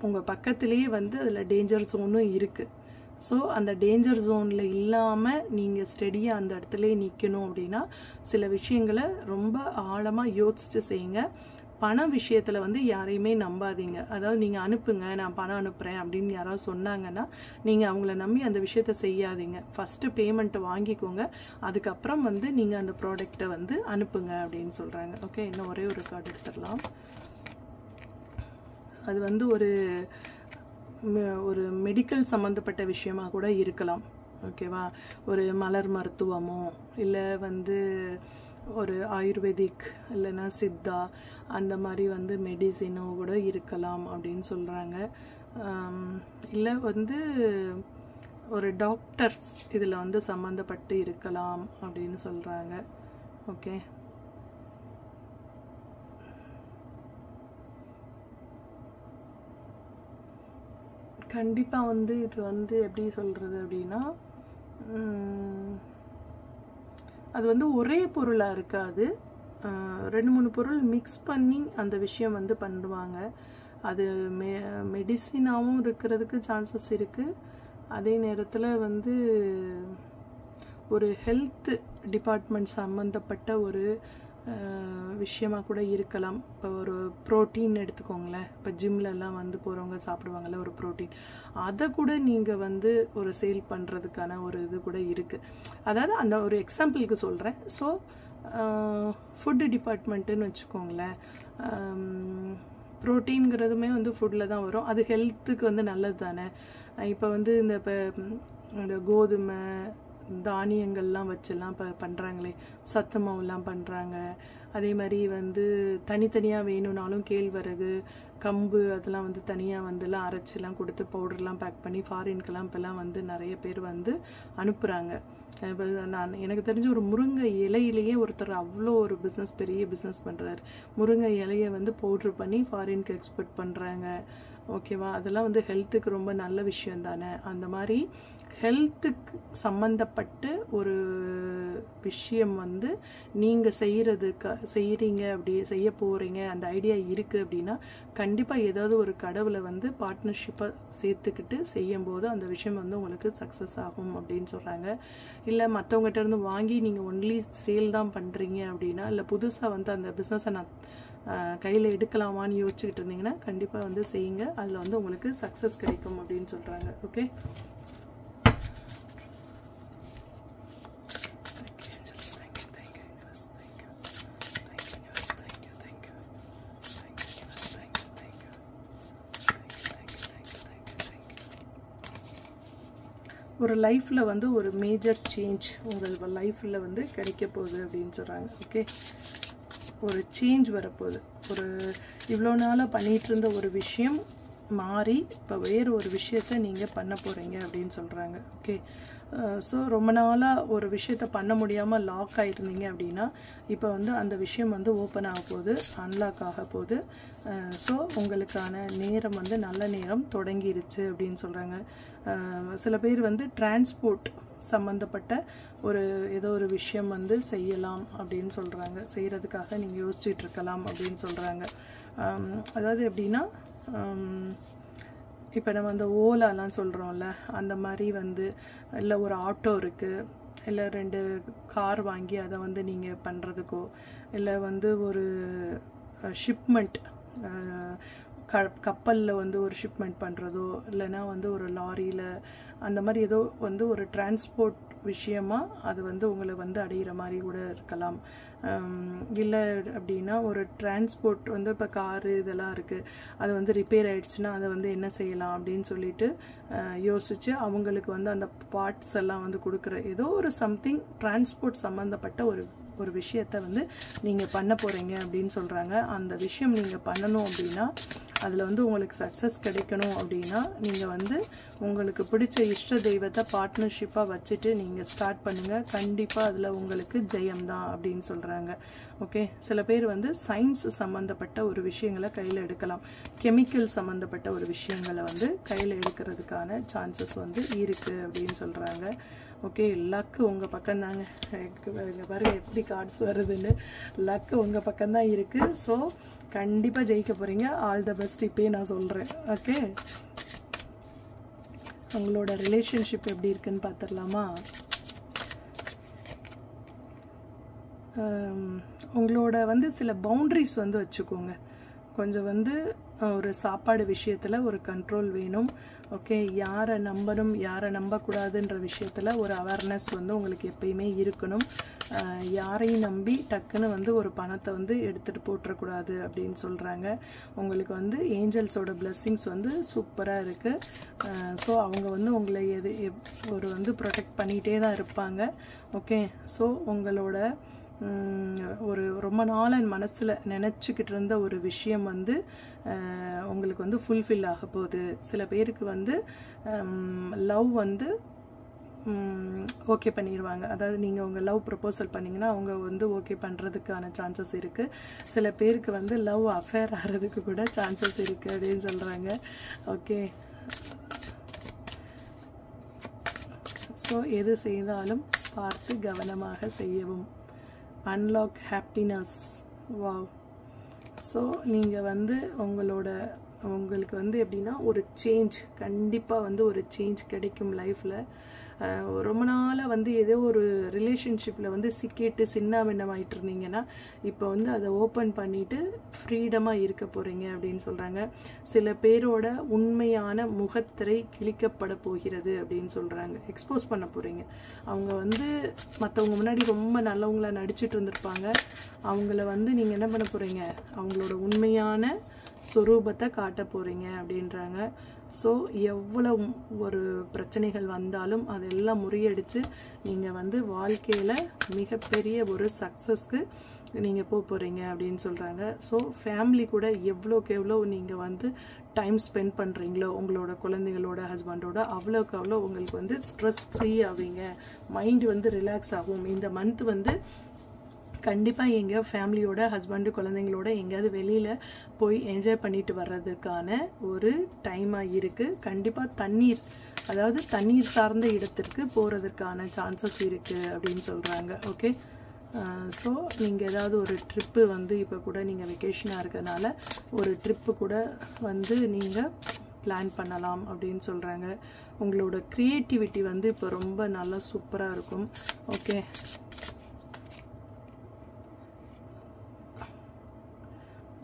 உங்கள் பக்கத்துலேயே வந்து அதில் டேஞ்சர் ஜோனும் இருக்குது. ஸோ அந்த டேஞ்சர் ஜோனில் இல்லாமல் நீங்கள் ஸ்டெடியாக அந்த இடத்துல நிற்கணும் அப்படின்னா சில விஷயங்களை ரொம்ப ஆழமாக யோசித்து செய்யுங்க. பண விஷயத்தில் வந்து யாரையுமே நம்பாதீங்க. அதாவது நீங்கள் அனுப்புங்க, நான் பணம் அனுப்புகிறேன் அப்படின்னு யாராவது சொன்னாங்கன்னா நீங்கள் அவங்கள நம்பி அந்த விஷயத்த செய்யாதீங்க. ஃபஸ்ட்டு பேமெண்ட்டை வாங்கிக்கோங்க, அதுக்கப்புறம் வந்து நீங்கள் அந்த ப்ராடக்டை வந்து அனுப்புங்க அப்படின்னு சொல்கிறாங்க. ஓகே, இன்னும் ஒரே ஒரு கார்டு எடுத்துடலாம். அது வந்து ஒரு மெடிக்கல் சம்மந்தப்பட்ட விஷயமா கூட இருக்கலாம். ஓகேவா, ஒரு மலர் மருத்துவமோ இல்லை வந்து ஒரு ஆயுர்வேதிக் இல்லைன்னா சித்தா அந்த மாதிரி வந்து மெடிசினோ கூட இருக்கலாம் அப்படின்னு சொல்கிறாங்க. இல்லை வந்து ஒரு டாக்டர்ஸ் இதில் வந்து சம்மந்தப்பட்டு இருக்கலாம் அப்படின்னு சொல்கிறாங்க. ஓகே, கண்டிப்பாக வந்து இது வந்து எப்படி சொல்கிறது அப்படின்னா அது வந்து ஒரே பொருளாக இருக்காது, 2-3 பொருள் மிக்ஸ் பண்ணி அந்த விஷயம் வந்து பண்ணுவாங்க. அது மெடிசினாகவும் இருக்கிறதுக்கு சான்சஸ் இருக்குது. அதே நேரத்தில் வந்து ஒரு ஹெல்த் டிபார்ட்மெண்ட் சம்மந்தப்பட்ட ஒரு விஷயமாக கூட இருக்கலாம். இப்போ ஒரு ப்ரோட்டீன் எடுத்துக்கோங்களேன், இப்போ ஜிம்லலாம் வந்து போகிறவங்க சாப்பிடுவாங்கள்ல ஒரு ப்ரோட்டீன், அதை கூட நீங்கள் வந்து ஒரு சேல் பண்ணுறதுக்கான ஒரு இது கூட இருக்குது. அதாவது அந்த ஒரு எக்ஸாம்பிளுக்கு சொல்கிறேன். ஸோ ஃபுட்டு டிபார்ட்மெண்ட்டுன்னு வச்சுக்கோங்களேன், ப்ரோட்டீன்கிறதுமே வந்து ஃபுட்டில் தான் வரும். அது ஹெல்த்துக்கு வந்து நல்லது தானே. இப்போ வந்து இந்த கோதுமை தானியங்கள்லாம் வச்செல்லாம் பண்ணுறாங்களே, சத்து மாவுலாம் பண்ணுறாங்க. அதே மாதிரி வந்து தனித்தனியாக வேணும்னாலும் கேழ்வரகு, கம்பு அதெல்லாம் வந்து தனியாக வந்துலாம் அரைச்சிலாம் கொடுத்து பவுடர்லாம் பேக் பண்ணி ஃபாரின்க்கெலாம் இப்போல்லாம் வந்து நிறைய பேர் வந்து அனுப்புகிறாங்க. இப்போ எனக்கு தெரிஞ்ச ஒரு முருங்கை இலையிலேயே ஒருத்தர் அவ்வளோ ஒரு பெரிய பிஸ்னஸ் பண்ணுறாரு. முருங்கை இலையை வந்து பவுட்ரு பண்ணி ஃபாரினுக்கு எக்ஸ்போர்ட் பண்ணுறாங்க. ஓகேவா, அதெல்லாம் வந்து ஹெல்த்துக்கு ரொம்ப நல்ல விஷயம் தானே. அந்த மாதிரி ஹெல்த்துக்கு சம்மந்தப்பட்டு ஒரு விஷயம் வந்து நீங்கள் செய்கிறீங்க, அப்படி செய்ய போகிறீங்க, அந்த ஐடியா இருக்குது அப்படின்னா கண்டிப்பாக ஏதாவது ஒரு கடவுளை வந்து பார்ட்னர்ஷிப்பாக சேர்த்துக்கிட்டு செய்யும்போது அந்த விஷயம் வந்து உங்களுக்கு சக்ஸஸ் ஆகும் அப்படின்னு சொல்கிறாங்க. இல்லை மற்றவங்ககிட்ட இருந்து வாங்கி நீங்கள் ஒன்லி சேல் தான் பண்ணுறீங்க அப்படின்னா, இல்லை புதுசாக வந்து அந்த பிஸ்னஸை நான் கையில் எடுக்கலாமான்னு யோசிச்சுக்கிட்டு இருந்தீங்கன்னா கண்டிப்பாக வந்து செய்யுங்க, அதில் வந்து உங்களுக்கு சக்ஸஸ் கிடைக்கும் அப்படின்னு சொல்கிறாங்க. ஓகே, ஒரு லைஃப்பில் வந்து ஒரு மேஜர் சேஞ்ச் உங்கள் லைஃப்பில் வந்து கிடைக்க போகுது அப்படின்னு சொல்கிறாங்க. ஓகே, ஒரு சேஞ்ச் வரப்போகுது. ஒரு இவ்வளோ நாளாக பண்ணிகிட்டு இருந்த ஒரு விஷயம் மாறி இப்போ வேறு ஒரு விஷயத்தை நீங்கள் பண்ண போகிறீங்க அப்படின்னு சொல்கிறாங்க. ஓகே, ஸோ ரொம்ப நாளாக ஒரு விஷயத்த பண்ண முடியாமல் லாக் ஆகிருந்தீங்க அப்படின்னா இப்போ வந்து அந்த விஷயம் வந்து ஓப்பன் ஆக போகுது, அன்லாக் ஆக போகுது. ஸோ உங்களுக்கான நேரம் வந்து நல்ல நேரம் தொடங்கிருச்சு அப்படின்னு சொல்கிறாங்க. சில பேர் வந்து டிரான்ஸ்போர்ட் சம்மந்தப்பட்ட ஏதோ ஒரு விஷயம் வந்து செய்யலாம் அப்படின்னு சொல்கிறாங்க. செய்கிறதுக்காக நீங்கள் யோசிச்சுட்டு இருக்கலாம் அப்படின்னு சொல்கிறாங்க. அதாவது எப்படின்னா, இப்போ நம்ம அந்த ஓலாலாம் சொல்கிறோம்ல, அந்த மாதிரி வந்து இல்லை ஒரு ஆட்டோ இருக்குது, இல்லை 2 கார் வாங்கி அதை வந்து நீங்கள் பண்ணுறதுக்கோ, இல்லை வந்து ஒரு ஷிப்மெண்ட் கப்பலில் வந்து ஒரு ஷிப்மெண்ட் பண்ணுறதோ, இல்லைன்னா வந்து ஒரு லாரியில் அந்த மாதிரி ஏதோ வந்து ஒரு டிரான்ஸ்போர்ட் விஷயமாக அது வந்து உங்களை வந்து அடையிற மாதிரி கூட இருக்கலாம். இல்லை அப்படின்னா ஒரு டிரான்ஸ்போர்ட் வந்து இப்போ காரு இதெல்லாம் இருக்குது, அது வந்து ரிப்பேர் ஆகிடுச்சுன்னா அதை வந்து என்ன செய்யலாம் அப்படின்னு சொல்லிட்டு யோசித்து அவங்களுக்கு வந்து அந்த பார்ட்ஸ் எல்லாம் வந்து கொடுக்குற ஏதோ ஒரு சம்திங் டிரான்ஸ்போர்ட் சம்மந்தப்பட்ட ஒரு விஷயத்தை வந்து நீங்கள் பண்ண போகிறீங்க அப்படின்னு சொல்கிறாங்க. அந்த விஷயம் நீங்கள் பண்ணணும் அப்படின்னா அதில் வந்து உங்களுக்கு சக்ஸஸ் கிடைக்கணும் அப்படின்னா நீங்கள் வந்து உங்களுக்கு பிடிச்ச இஷ்ட தெய்வத்தை பார்ட்னர்ஷிப்பாக வச்சுட்டு நீங்கள் ஸ்டார்ட் பண்ணுங்கள். கண்டிப்பாக அதில் உங்களுக்கு ஜெயம்தான் அப்படின்னு சொல்கிறாங்க. ஓகே, சில பேர் வந்து சயின்ஸ் சம்மந்தப்பட்ட ஒரு விஷயங்களை கையில் எடுக்கலாம், கெமிக்கல் சம்மந்தப்பட்ட ஒரு விஷயங்களை வந்து கையில் எடுக்கிறதுக்கான சான்சஸ் வந்து இருக்குது அப்படின்னு சொல்கிறாங்க. ஓகே, லக்கு உங்கள் பக்கம்தாங்க. பாருங்கள் எப்படி கார்ட்ஸ் வருதுன்னு. லக்கு உங்கள் பக்கம்தான் இருக்குது. ஸோ கண்டிப்பாக ஜெயிக்க போகிறீங்க. ஆல் த பெஸ்ட் இப்போயே நான் சொல்கிறேன். ஓகே, உங்களோட ரிலேஷன்ஷிப் எப்படி இருக்குன்னு பார்த்துடலாமா? உங்களோட வந்து சில பவுண்ட்ரிஸ் வந்து வச்சுக்கோங்க. கொஞ்சம் வந்து ஒரு சாப்பாடு விஷயத்தில் ஒரு கண்ட்ரோல் வேணும். ஓகே, யாரை நம்பணும் யாரை நம்பக்கூடாதுன்ற விஷயத்தில் ஒரு அவேர்னஸ் வந்து உங்களுக்கு எப்பயுமே இருக்கணும். யாரையும் நம்பி டக்குன்னு வந்து ஒரு பணத்தை வந்து எடுத்துகிட்டு போட்டுறக்கூடாது அப்படின்னு சொல்கிறாங்க. உங்களுக்கு வந்து ஏஞ்சல்ஸோட பிளெஸ்ஸிங்ஸ் வந்து சூப்பராக இருக்குது. ஸோ அவங்க வந்து உங்களை ஒரு வந்து ப்ரொடெக்ட் பண்ணிகிட்டே தான் இருப்பாங்க. ஓகே, ஸோ உங்களோட ஒரு ரொம்ப நாள் என் மனசில் நினச்சிக்கிட்டு இருந்த ஒரு விஷயம் வந்து உங்களுக்கு வந்து ஃபுல்ஃபில் ஆக போகுது. சில பேருக்கு வந்து லவ் வந்து ஓகே பண்ணிடுவாங்க. அதாவது நீங்கள் உங்கள் லவ் ப்ரப்போசல் பண்ணிங்கன்னா அவங்க வந்து ஓகே பண்ணுறதுக்கான சான்சஸ் இருக்குது. சில பேருக்கு வந்து லவ் அஃபேர் ஆகிறதுக்கு கூட சான்சஸ் இருக்குது அப்படின்னு சொல்கிறாங்க. ஓகே, ஸோ எது செய்தாலும் பார்த்து கவனமாக செய்யவும். Unlock happiness. வாவ். ஸோ நீங்கள் வந்து உங்களுக்கு வந்து எப்படின்னா ஒரு சேஞ்ச், கண்டிப்பாக வந்து ஒரு சேஞ்ச் கிடைக்கும் லைஃப்பில். ரொம்ப நாளாக வந்து ஏதோ ஒரு ரிலேஷன்ஷிப்பில் வந்து சிக்கிட்டு சின்னாபின்னமாயிட்டு இருந்தீங்கன்னா இப்போ வந்து அதை ஓப்பன் பண்ணிவிட்டு ஃப்ரீடமாக இருக்க போகிறீங்க அப்படின்னு சொல்கிறாங்க. சில பேரோட உண்மையான முகத்திரை கிழிக்கப்பட போகிறது அப்படின்னு சொல்கிறாங்க. எக்ஸ்போஸ் பண்ண போகிறீங்க. அவங்க வந்து மற்றவங்க முன்னாடி ரொம்ப நல்லவங்கள நடிச்சிட்டு இருந்திருப்பாங்க. அவங்கள வந்து நீங்கள் என்ன பண்ண போகிறீங்க, அவங்களோட உண்மையான சொரூபத்தை காட்ட போகிறீங்க அப்படின்றாங்க. ஸோ எவ்வளோ ஒரு பிரச்சனைகள் வந்தாலும் அதெல்லாம் முறியடித்து நீங்கள் வந்து வாழ்க்கையில் மிகப்பெரிய ஒரு சக்ஸஸ்க்கு நீங்கள் போகிறீங்க அப்படின்னு சொல்கிறாங்க. ஸோ ஃபேமிலி கூட எவ்வளோக்கு எவ்வளோ நீங்கள் வந்து டைம் ஸ்பெண்ட் பண்ணுறீங்களோ உங்களோட குழந்தைங்களோட ஹஸ்பண்டோட, அவ்வளோக்கு அவ்வளோ உங்களுக்கு வந்து ஸ்ட்ரெஸ் ஃப்ரீ ஆவீங்க. மைண்டு வந்து ரிலாக்ஸ் ஆகும். இந்த மந்த் வந்து கண்டிப்பாக எங்கேயோ ஃபேமிலியோட ஹஸ்பண்டு குழந்தைங்களோட எங்கேயாவது வெளியில் போய் என்ஜாய் பண்ணிட்டு வர்றதுக்கான ஒரு டைமாக இருக்குது. கண்டிப்பாக தண்ணீர் சார்ந்த இடத்திற்கு போகிறதுக்கான சான்சஸ் இருக்குது அப்படின்னு சொல்கிறாங்க. ஓகே, ஸோ நீங்கள் ஏதாவது ஒரு ட்ரிப்பு வந்து இப்போ கூட நீங்கள் வெக்கேஷனாக இருக்கிறதுனால ஒரு ட்ரிப்பு கூட வந்து நீங்கள் பிளான் பண்ணலாம் அப்படின்னு சொல்கிறாங்க. உங்களோட க்ரியேட்டிவிட்டி வந்து இப்போ ரொம்ப நல்லா சூப்பராக இருக்கும். ஓகே,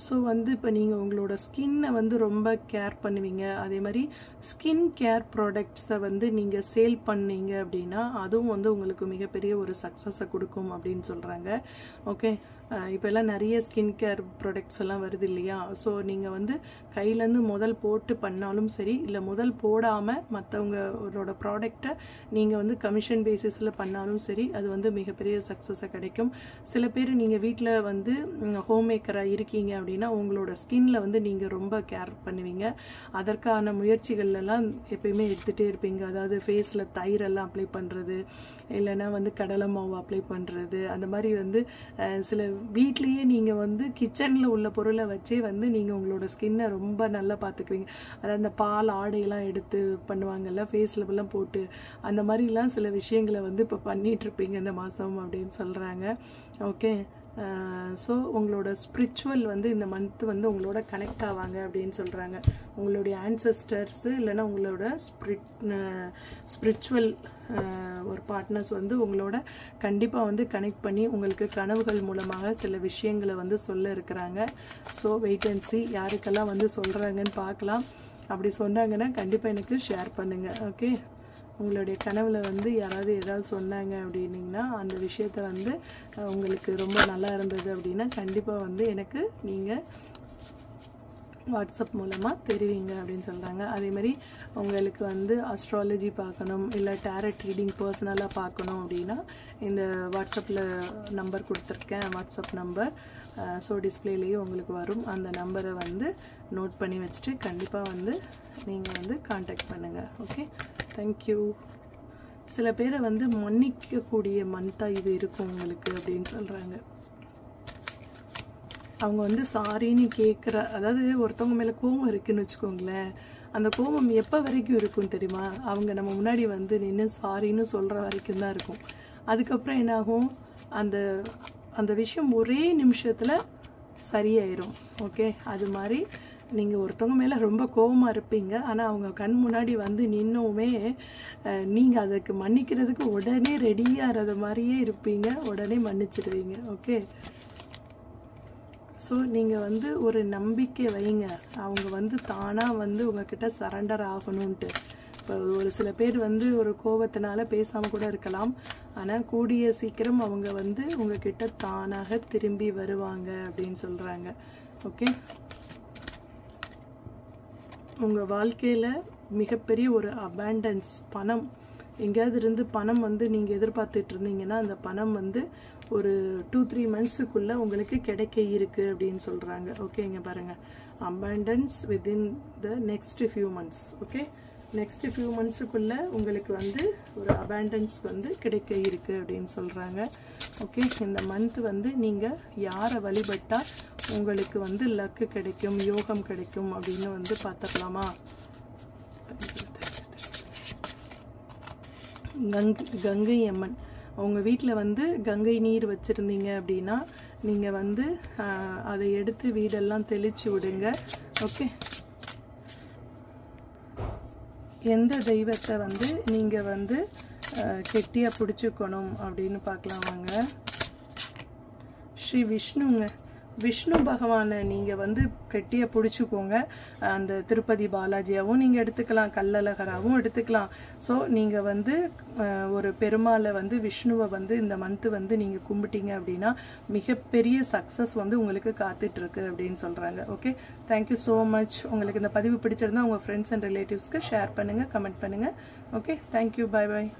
ஸோ வந்து இப்போ நீங்கள் உங்களோட ஸ்கின்னை வந்து ரொம்ப கேர் பண்ணுவீங்க. அதே மாதிரி ஸ்கின் கேர் ப்ராடக்ட்ஸை வந்து நீங்கள் சேல் பண்ணீங்க அப்படின்னா அதுவும் வந்து உங்களுக்கு மிகப்பெரிய ஒரு சக்ஸஸை கொடுக்கும் அப்படின்னு சொல்கிறாங்க. ஓகே, இப்போ எல்லாம் நிறைய ஸ்கின் கேர் ப்ராடக்ட்ஸ் எல்லாம் வருது இல்லையா? ஸோ நீங்கள் வந்து கையிலேருந்து முதல் போட்டு பண்ணாலும் சரி, இல்லை முதல் போடாமல் மற்றவங்களோட ப்ராடக்டை நீங்கள் வந்து கமிஷன் பேசிஸில் பண்ணாலும் சரி, அது வந்து மிகப்பெரிய சக்ஸஸை கிடைக்கும். சில பேர் நீங்கள் வீட்டில் வந்து ஹோம் மேக்கராக இருக்கீங்க அப்படின்னா உங்களோட ஸ்கின்ல வந்து நீங்கள் ரொம்ப கேர் பண்ணுவீங்க. அதற்கான முயற்சிகள்லாம் எப்பயுமே எடுத்துகிட்டே இருப்பீங்க. அதாவது ஃபேஸில் தயிரெல்லாம் அப்ளை பண்ணுறது, இல்லைன்னா வந்து கடலை மாவு அப்ளை பண்ணுறது, அந்த மாதிரி வந்து சில வீட்லேயே நீங்கள் வந்து கிச்சனில் உள்ள பொருளை வச்சே வந்து நீங்கள் உங்களோட ஸ்கின்னை ரொம்ப நல்லா பார்த்துக்குவீங்க. அதாவது அந்த பால் ஆடையெல்லாம் எடுத்து பண்ணுவாங்கல்ல, ஃபேஸில் எல்லாம் போட்டு, அந்த மாதிரிலாம் சில விஷயங்களை வந்து இப்போ பண்ணிகிட்ருப்பீங்க இந்த மாதம் அப்படின்னு சொல்கிறாங்க. ஓகே, ஸோ உங்களோட ஸ்பிரிச்சுவல் வந்து இந்த மந்த் வந்து உங்களோட கனெக்ட் ஆவாங்க அப்படின்னு சொல்கிறாங்க. உங்களுடைய ஆன்செஸ்டர்ஸு இல்லைன்னா உங்களோட ஸ்பிரிச்சுவல் ஒரு பார்ட்னர்ஸ் வந்து உங்களோட கண்டிப்பாக வந்து கனெக்ட் பண்ணி உங்களுக்கு கனவுகள் மூலமாக சில விஷயங்களை வந்து சொல்ல இருக்கிறாங்க. ஸோ வெயிட் அண்ட் சி யாருக்கெல்லாம் வந்து சொல்கிறாங்கன்னு பார்க்கலாம். அப்படி சொன்னாங்கன்னா கண்டிப்பாக எனக்கு ஷேர் பண்ணுங்கள். ஓகே, உங்களுடைய கனவுல வந்து யாராவது ஏதாவது சொன்னாங்க அப்படின்னீங்கன்னா அந்த விஷயத்த வந்து உங்களுக்கு ரொம்ப நல்லா இருந்தது அப்படின்னா கண்டிப்பாக வந்து எனக்கு நீங்கள் வாட்ஸ்அப் மூலமாக தெரிவிங்க அப்படின்னு சொல்கிறாங்க. அதேமாதிரி உங்களுக்கு வந்து அஸ்ட்ராலஜி பார்க்கணும், இல்லை டேரட் ரீடிங் பர்சனலாக பார்க்கணும் அப்படின்னா இந்த வாட்ஸ்அப்பில் நம்பர் கொடுத்துருக்கேன், வாட்ஸ்அப் நம்பர். ஸோ டிஸ்பிளேலேயும் உங்களுக்கு வரும். அந்த நம்பரை வந்து நோட் பண்ணி வச்சுட்டு கண்டிப்பாக வந்து நீங்கள் வந்து காண்டாக்ட் பண்ணுங்கள். Okay, thank you. சில பேரை வந்து மன்னிக்கக்கூடிய மந்த்தாக இது இருக்கும் உங்களுக்கு அப்படின்னு சொல்கிறாங்க. அவங்க வந்து சாரின்னு கேட்குற, அதாவது ஒருத்தவங்க மேலே கோபம் இருக்குதுன்னு வச்சுக்கோங்களேன், அந்த கோபம் எப்போ வரைக்கும் இருக்கும் தெரியுமா? அவங்க நம்ம முன்னாடி வந்து நின்று சாரின்னு சொல்கிற வரைக்கும் தான் இருக்கும். அதுக்கப்புறம் என்னாகும், அந்த விஷயம் ஒரே நிமிஷத்தில் சரியாயிரும். ஓகே, அது மாதிரி நீங்கள் ஒருத்தவங்க மேலே ரொம்ப கோபமாக இருப்பீங்க, ஆனால் அவங்க கண் முன்னாடி வந்து நின்னுமே நீங்கள் அதுக்கு மன்னிக்கிறதுக்கு உடனே ரெடியாகிறது மாதிரியே இருப்பீங்க, உடனே மன்னிச்சிடுவீங்க. ஓகே, ஸோ நீங்கள் வந்து ஒரு நம்பிக்கை வைங்க, அவங்க வந்து தானாக வந்து உங்ககிட்ட சரண்டர் ஆகணும்ன்ட்டு. இப்போ ஒரு சில பேர் வந்து ஒரு கோபத்தினால பேசாமல் கூட இருக்கலாம், ஆனால் கூடிய சீக்கிரம் அவங்க வந்து உங்ககிட்ட தானாக திரும்பி வருவாங்க அப்படின்னு சொல்கிறாங்க. ஓகே, உங்கள் வாழ்க்கையில் மிகப்பெரிய ஒரு அபேண்டன்ஸ், பணம் எங்கேயாவது இருந்து பணம் வந்து நீங்கள் எதிர்பார்த்துட்டு இருந்தீங்கன்னா அந்த பணம் வந்து ஒரு 2-3 மந்த்ஸுக்குள்ளே உங்களுக்கு கிடைக்க இருக்குது அப்படின்னு சொல்கிறாங்க. ஓகே, இங்கே பாருங்கள், abundance within the next few months. Okay, next few மந்த்ஸுக்குள்ளே உங்களுக்கு வந்து ஒரு அபேண்டன்ஸ் வந்து கிடைக்க இருக்குது அப்படின்னு சொல்கிறாங்க. ஓகே, இந்த மந்த் வந்து நீங்கள் யாரை வழிபட்டால் உங்களுக்கு வந்து லக்கு கிடைக்கும், யோகம் கிடைக்கும் அப்படின்னு வந்து பார்த்துக்கலாமா? கங்கை அம்மன், அவங்க வீட்டில் வந்து கங்கை நீர் வச்சுருந்தீங்க அப்படின்னா நீங்கள் வந்து அதை எடுத்து வீடெல்லாம் தெளித்து விடுங்க. ஓகே, எந்த தெய்வத்தை வந்து நீங்கள் வந்து கெட்டியாக பிடிச்சிக்கணும் அப்படின்னு பார்க்கலாம் வாங்க. ஸ்ரீ விஷ்ணுங்க, விஷ்ணு பகவானை நீங்கள் வந்து கெட்டியாக பிடிச்சிக்கோங்க. அந்த திருப்பதி பாலாஜியாகவும் நீங்கள் எடுத்துக்கலாம், கள்ளழகராகவும் எடுத்துக்கலாம். ஸோ நீங்கள் வந்து ஒரு பெருமாளை வந்து விஷ்ணுவை வந்து இந்த மந்த்து வந்து நீங்கள் கும்பிட்டீங்க அப்படின்னா மிகப்பெரிய சக்ஸஸ் வந்து உங்களுக்கு காத்துட்ருக்கு அப்படின்னு சொல்கிறாங்க. Okay, thank you so much. உங்களுக்கு இந்த பதிவு பிடிச்சிருந்தா உங்கள் ஃப்ரெண்ட்ஸ் அண்ட் ரிலேட்டிவ்ஸ்க்கு ஷேர் பண்ணுங்கள், கமெண்ட் பண்ணுங்கள். ஓகே, தேங்க்யூ, பாய் பாய்.